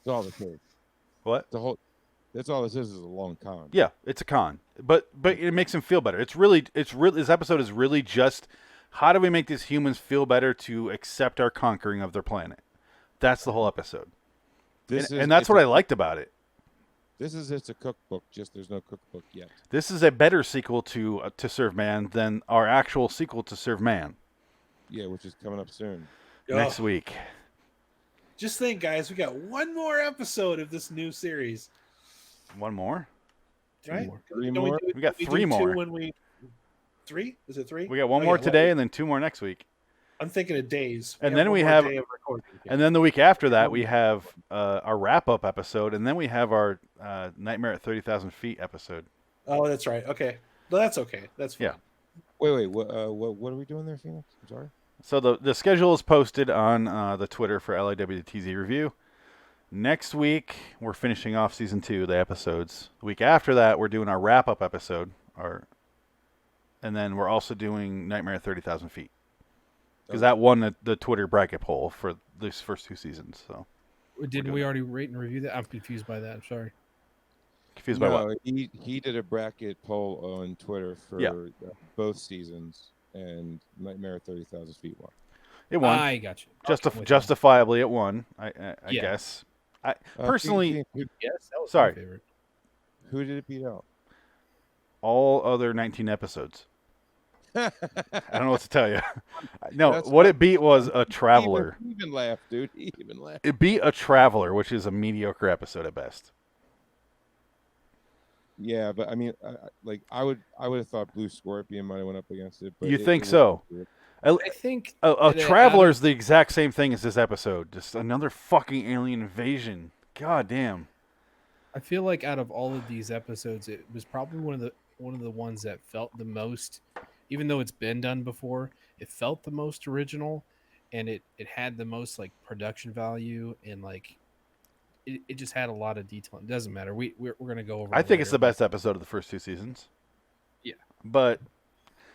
That's all the case. What? That's all this is a long con. Yeah, it's a con. But it makes him feel better. It's really this episode is really just how do we make these humans feel better to accept our conquering of their planet. That's the whole episode. And that's what I liked about it. It's a cookbook, just there's no cookbook yet. This is a better sequel to Serve Man than our actual sequel to Serve Man. Yeah, which is coming up soon. Next week. Just think, guys, we got one more episode of this new series. One more? Right? Three more? We got 3 more. Three? Is it 3? We got one more today and then 2 more next week. I'm thinking of days. And then we have, and then the week after that, we have our wrap-up episode, and then we have our Nightmare at 30,000 Feet episode. Oh, that's right. Okay. Well, that's okay. That's fine. Yeah. Wait. What are we doing there, Phoenix? I'm sorry. So the schedule is posted on the Twitter for LIW The TZ Review. Next week, we're finishing off Season 2, the episodes. The week after that, we're doing our wrap-up episode. And then we're also doing Nightmare at 30,000 Feet. Because that won the Twitter bracket poll for these first 2 seasons. So didn't we already rate and review that? I'm confused by that. I'm sorry. Confused by what? He did a bracket poll on Twitter for both seasons, and Nightmare at 30,000 Feet won. It won. I got you. Justifiably, it won. I Yeah. guess. I personally. Yes, that was sorry. my favorite. Who did it beat out? All other 19 episodes. I don't know what to tell you. No, That's what fine. it beat was A Traveler. He even laughed, dude. He even laughed. It beat A Traveler, which is a mediocre episode at best. Yeah, but I mean, I would have thought Blue Scorpion might have went up against it. But You think so? I think A Traveler is the exact same thing as this episode. Just another fucking alien invasion. God damn. I feel like out of all of these episodes, it was probably one of the ones that felt the most, even though it's been done before, it felt the most original, and it had the most like production value, and like it just had a lot of detail. It doesn't matter. We're gonna go over. I think it's the best episode of the first 2 seasons. Yeah, but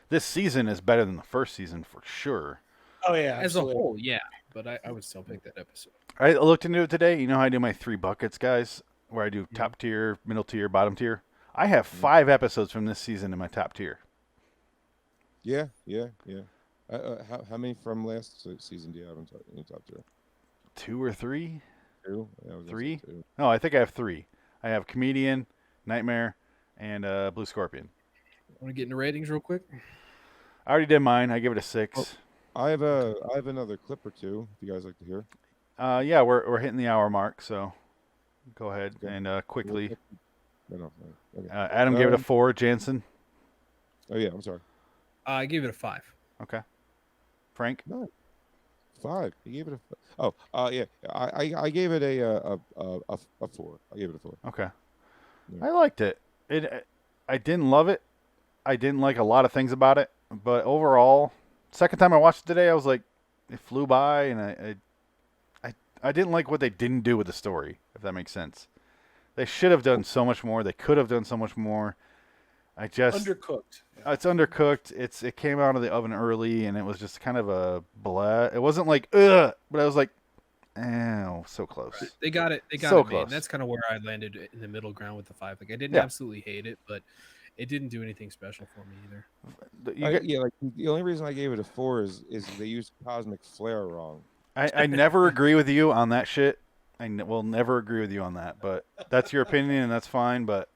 this season is better than the first season for sure. Oh yeah, as a whole, yeah. But I would still pick that episode. I looked into it today. You know how I do my 3 buckets, guys, where I do top tier, middle tier, bottom tier. I have 5 episodes from this season in my top tier. Yeah. How many from last season do you have in top tier? 2 or 3? 2. Yeah, 3? 2. No, I think I have 3. I have Comedian, Nightmare, and Blue Scorpion. Want to get into ratings real quick? I already did mine. I give it a 6. Oh, I have another clip or two. If you guys like to hear. Yeah, we're hitting the hour mark, so go ahead and quickly. No. Okay. Adam gave it a 4. Jansen. Oh yeah, I'm sorry. I gave it a 5. Okay. Frank. No. 5. He gave it a. Yeah. I gave it a 4. I gave it a 4. Okay. Yeah. I liked it. I didn't love it. I didn't like a lot of things about it, but overall, second time I watched it today, I was like, it flew by, and I didn't like what they didn't do with the story, if that makes sense. They should have done so much more. They could have done so much more. Undercooked. It's undercooked. It came out of the oven early, and it was just kind of a blah. It wasn't like ugh, but I was like, oh, so close. Right. They got it. They got so it made. close. And that's kind of where I landed in the middle ground with the 5. Like I didn't Yeah. absolutely hate it, but it didn't do anything special for me either. Like the only reason I gave it a 4 is they used cosmic flare wrong. I never agree with you on that shit. Will never agree with you on that, but that's your opinion, and that's fine. But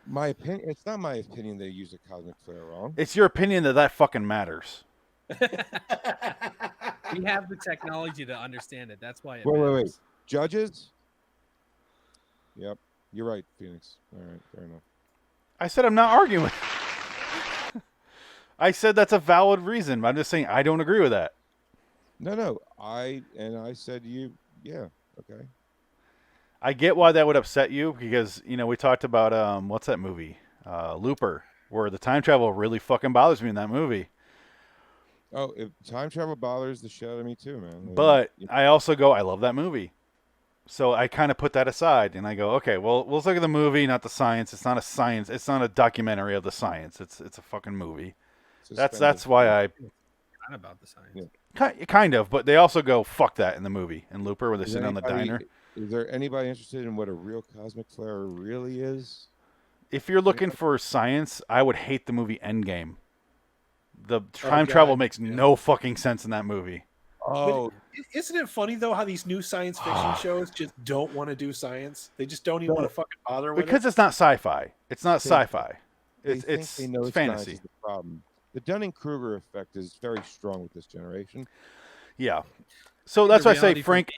my opinion, it's not my opinion they used a cosmic flare wrong. It's your opinion that fucking matters. We have the technology to understand it. That's why it Wait. matters. Judges? Yep. You're right, Phoenix. All right, fair enough. I said I'm not arguing. I said that's a valid reason. I'm just saying I don't agree with that. No. I said yeah, okay. I get why that would upset you because, we talked about, what's that movie? Looper, where the time travel really fucking bothers me in that movie. Oh, if time travel bothers the shit out of me too, man. But I also go, I love that movie. So I kind of put that aside and I go, okay, well, let's look at the movie, not the science. It's not a science. It's not a documentary of the science. It's a fucking movie. That's why I... Kind of about the science. Yeah. Kind of, but they also go, fuck that in the movie. In Looper, where they sit on the diner. Is there anybody interested in what a real cosmic flare really is? If you're looking for science, I would hate the movie Endgame. The time travel makes no fucking sense in that movie. Oh, isn't it funny though how these new science fiction shows just don't want to do science? They just don't even want to fucking bother with because it. it's not sci-fi. It's not sci-fi. It's they know fantasy. Is the problem. The Dunning-Kruger effect is very strong with this generation. Yeah. So that's why I say, Frank.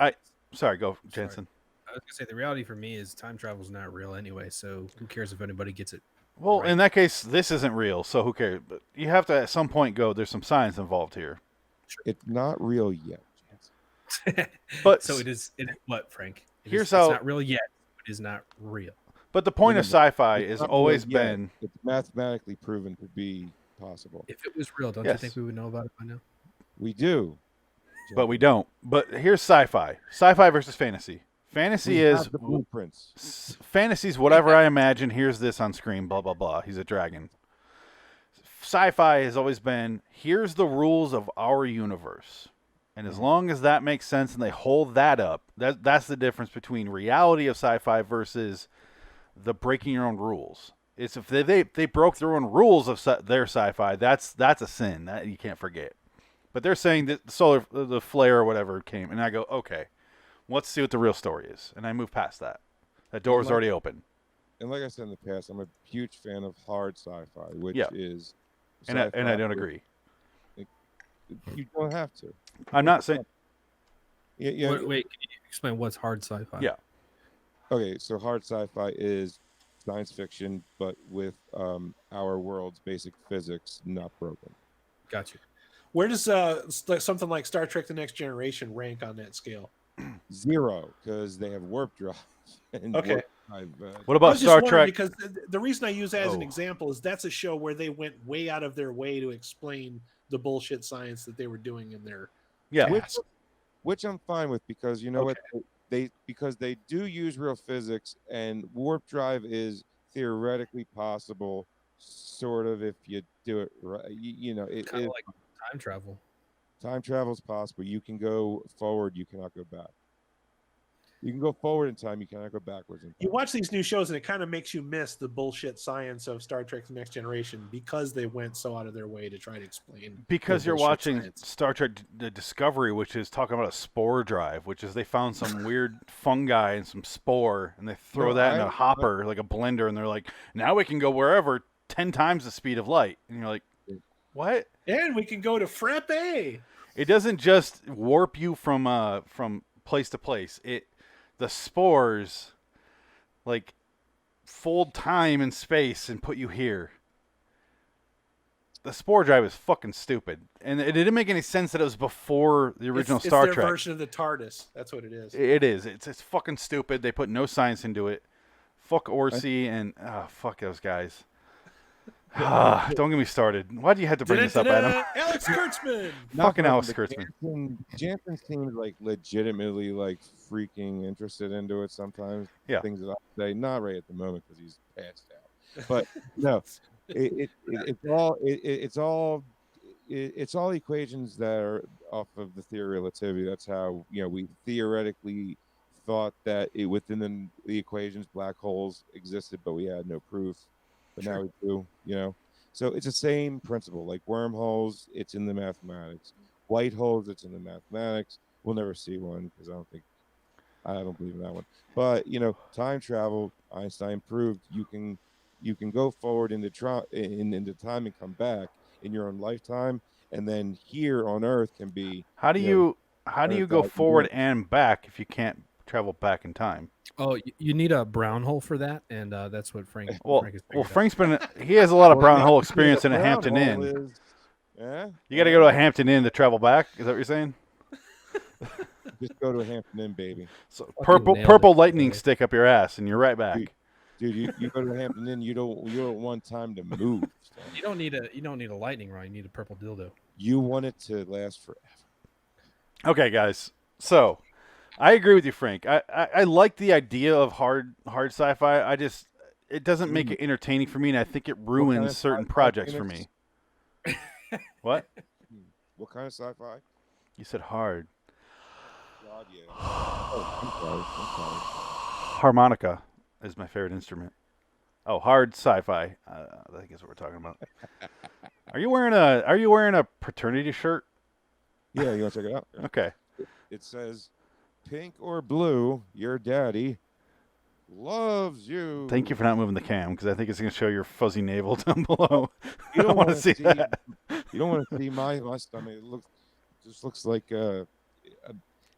Sorry, go, Jensen. I was gonna say the reality for me is time travel is not real anyway. So who cares if anybody gets it? Well, right? In that case, this isn't real. So who cares? But you have to at some point go. There's some science involved here. It's not real yet. But so it is. What, Frank? Here's how it's not real yet. It is not real. But the point of sci-fi has always been it's mathematically proven to be possible. If it was real, don't you think we would know about it by now? We do, but we don't. But here's sci-fi. Sci-fi versus fantasy. Fantasy is the blueprints. Fantasy's whatever I imagine. Here's this on screen. Blah blah blah. He's a dragon. Sci-fi has always been here's the rules of our universe. And as long as that makes sense and they hold that up, that's the difference between reality of sci-fi versus the breaking your own rules. It's if they broke their own rules of their sci-fi, that's a sin that you can't forget. But they're saying that the flare or whatever came, and I go, okay, let's see what the real story is, and I move past that. That door's already open. And like I said in the past, I'm a huge fan of hard sci-fi, which is. And I don't agree. You don't have to. I'm not saying. Yeah. Wait, can you explain what's hard sci-fi? Yeah. Okay, so hard sci-fi is science fiction, but with our world's basic physics not broken. Gotcha. Where does something like Star Trek: The Next Generation rank on that scale? 0, because they have warp drive. Okay. What about Star Trek? Because the reason I use that as an example is that's a show where they went way out of their way to explain the bullshit science that they were doing in their task. Which I'm fine with, because you know what, because they do use real physics, and warp drive is theoretically possible, sort of, if you do it right. You know, it kind of like time travel. Time travel is possible. You can go forward, you cannot go back. You can go forward in time, you cannot go backwards in time. You watch these new shows and it kind of makes you miss the bullshit science of Star Trek: The Next Generation because they went so out of their way to try to explain. Because you're watching science. Star Trek: The Discovery, which is talking about a spore drive, which is they found some weird fungi and some spore, and they throw that in a hopper, like a blender, and they're like, now we can go wherever 10 times the speed of light. And you're like, what? And we can go to Frappe. It doesn't just warp you from place to place. The spores, like, fold time and space and put you here. The spore drive is fucking stupid, and it didn't make any sense that it was before the original Star Trek. It's their version of the TARDIS. That's what it is. It is. It's fucking stupid. They put no science into it. Fuck Orsi and fuck those guys. Don't get me started. Why do you have to bring this up, Adam? Alex Kurtzman. Fucking Alex Kurtzman. Jansen seems like legitimately like freaking interested into it sometimes. Yeah. Things that I say, not right at the moment because he's passed out. But no, it's all equations that are off of the theory of relativity. That's how we theoretically thought that within the equations black holes existed, but we had no proof. But now we do, So it's the same principle. Like wormholes, it's in the mathematics. White holes, it's in the mathematics. We'll never see one because I don't believe in that one. But time travel, Einstein proved you can go forward into time and come back in your own lifetime, and then here on Earth can be. How do you go forward and back if you can't travel back in time? Oh, you need a brown hole for that, and that's what Frank. Frank's he has a lot of brown hole experience in a Hampton Inn. You got to go to a Hampton Inn to travel back. Is that what you're saying? Just go to a Hampton Inn, baby. So purple lightning stick up your ass, and you're right back. Dude, you go to a Hampton Inn. You don't want time to move. So. You don't need a lightning rod. You need a purple dildo. You want it to last forever. Okay, guys. So. I agree with you, Frank. I like the idea of hard sci-fi. It doesn't make it entertaining for me, and I think it ruins certain projects for me. What? What kind of sci-fi? You said hard. God, yeah. I'm sorry. Harmonica is my favorite instrument. Oh, hard sci-fi. I think that's what we're talking about. Are you wearing a fraternity shirt? Yeah, you want to check it out? Yeah. Okay. It says, "Pink or blue, your daddy loves you." Thank you for not moving the cam, because I think it's going to show your fuzzy navel down below. You don't want to see that. You don't want to see my stomach. It just looks like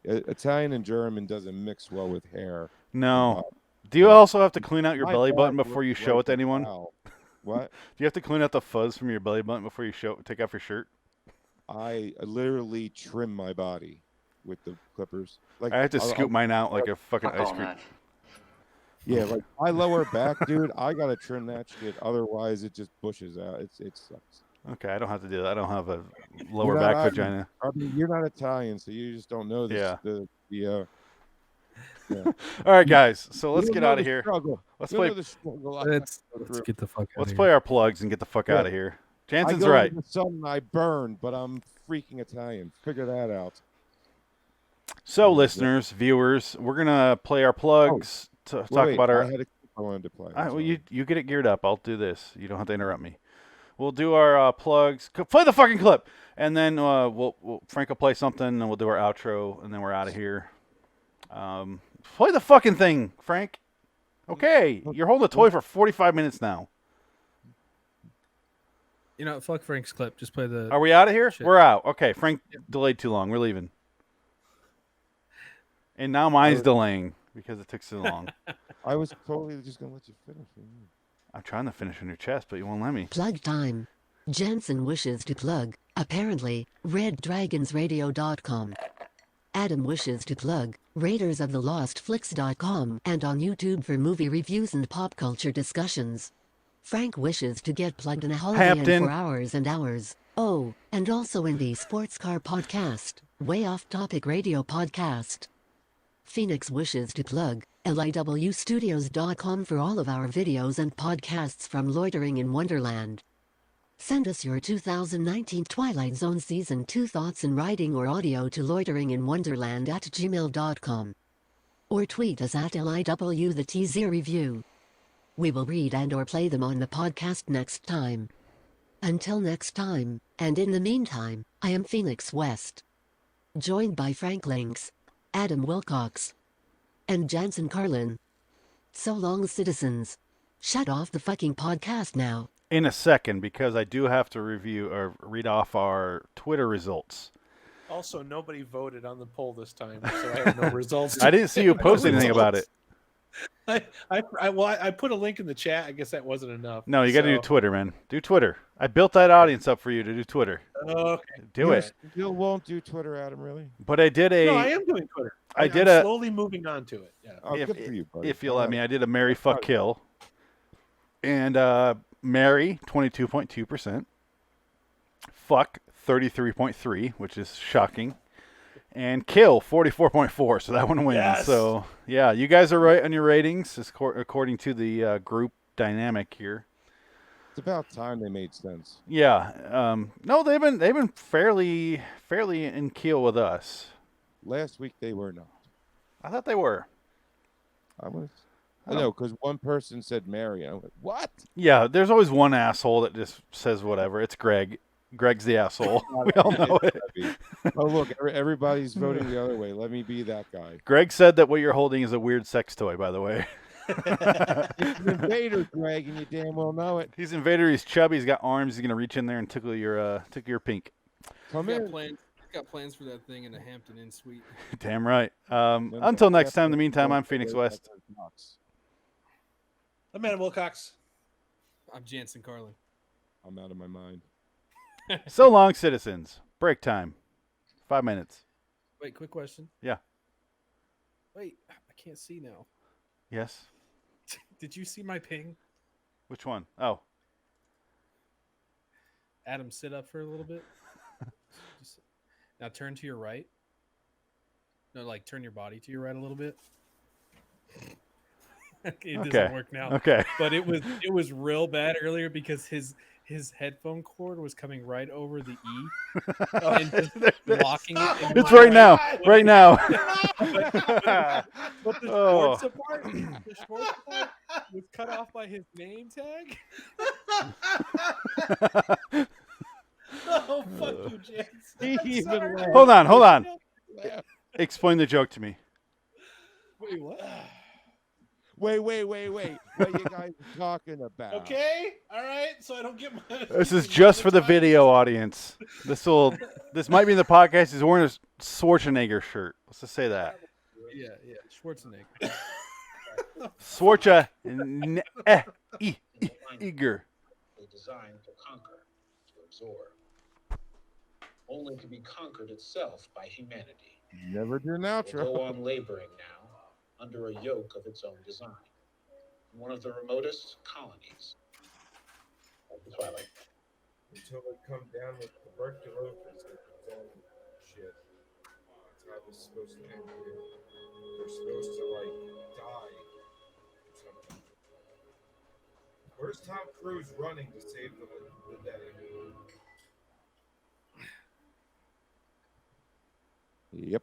Italian and German doesn't mix well with hair. No. Do you also have to clean out your belly button before you show it to anyone? What? Do you have to clean out the fuzz from your belly button before you take off your shirt? I literally trim my body with the clippers. Like I have to scoop mine out like a fucking ice cream. Yeah, like my lower back, dude. I gotta trim that shit. Otherwise, it just bushes out. It sucks. Okay, I don't have to do that. I don't have a lower back vagina. I mean, you're not Italian, so you just don't know this. Yeah. All right, guys. So let's get out of here. Let's play. Let's get the fuck out. Let's play our plugs and get the fuck out of here. Jansen's right. The sun I burn, but I'm freaking Italian. Figure that out. So, listeners, viewers, we're gonna play our plugs to talk about our. I had a clip I wanted to play. Well, you get it geared up. I'll do this. You don't have to interrupt me. We'll do our plugs. Play the fucking clip, And then Frank will play something, and we'll do our outro, and then we're out of here. Play the fucking thing, Frank. Okay, you're holding a toy for 45 minutes now. You know, fuck Frank's clip. Just play the... Are we out of here? Shit. We're out. Okay, Frank delayed too long. We're leaving. And now mine's delaying because it took so long. I was totally just going to let you finish. I'm trying to finish on your chest, but you won't let me. Plug time. Jensen wishes to plug, apparently, reddragonsradio.com. Adam wishes to plug, RaidersOfTheLostFlix.com and on YouTube for movie reviews and pop culture discussions. Frank wishes to get plugged in a Holiday Inn for hours and hours. Oh, and also in the Sports Car Podcast, Way Off Topic Radio Podcast. Phoenix wishes to plug, LIWstudios.com for all of our videos and podcasts from Loitering in Wonderland. Send us your 2019 Twilight Zone Season 2 thoughts in writing or audio to loiteringInWonderland@gmail.com. Or tweet us at LIW The TZ Review. We will read and or play them on the podcast next time. Until next time, and in the meantime, I am Phoenix West. Joined by Frank Links, Adam Wilcox, and Jansen Carlin. So long, citizens. Shut off the fucking podcast now. In a second, because I do have to review or read off our Twitter results. Also, nobody voted on the poll this time, so I have no results. I didn't see you post anything about it. I put a link in the chat. I guess that wasn't enough. No, you got to do Twitter, man. Do Twitter. I built that audience up for you to do Twitter. Okay. Do it. You won't do Twitter, Adam, really? But I did a... No, I am doing Twitter. I'm slowly moving on to it. Yeah. Oh, good for you, buddy. If you'll let me, I did a Marry, Fuck, Kill. And Marry, 22.2%. Fuck, 33.3%, which is shocking. And Kill, 44.4%, so that one wins. Yes. So, yeah, you guys are right on your ratings, according to the group dynamic here. It's about time they made sense. Yeah. No, they've been fairly in keel with us. Last week they were not. I thought they were. I know, because one person said Mary. I went, what? Yeah, there's always one asshole that just says whatever. It's Greg. Greg's the asshole. We all know it. Oh, look, everybody's voting the other way. Let me be that guy. Greg said that what you're holding is a weird sex toy, by the way. It's an invader, Greg, and you damn well know it. He's invader. He's chubby. He's got arms. He's going to reach in there and tickle your pink. Come in. Got plans for that thing in the Hampton Inn suite. Damn right. Until next time, in the meantime, I'm Phoenix West. I'm Adam Wilcox. I'm Jansen Carlin. I'm out of my mind. So long, citizens. Break time. 5 minutes. Wait, quick question. Yeah. Wait, I can't see now. Yes. Did you see my ping? Which one? Oh. Adam, sit up for a little bit. Now turn to your right. No, like turn your body to your right a little bit. It doesn't work now. Okay. But it was real bad earlier because his headphone cord was coming right over the E and just blocking it. It's right now. Right now. But the Schwartz part was cut off by his name tag. Oh, fuck you, Jansen. Hold on. Explain the joke to me. Wait, what? Wait. What you guys are talking about? Okay, all right. So I don't get my. This is just for the video audience. This might be in the podcast. He's wearing a Schwarzenegger shirt. Let's just say that. Yeah, Schwarzenegger. Schwarzenegger. Designed to conquer, to absorb, only to be conquered itself by humanity. Never do an outro. Go on laboring now under a yoke of its own design, in one of the remotest colonies of the Twilight. Until they come down with tuberculosis and its own shit. That's how this is supposed to end here. They're supposed to, die or something. Where's Tom Cruise running to save the day? Yep.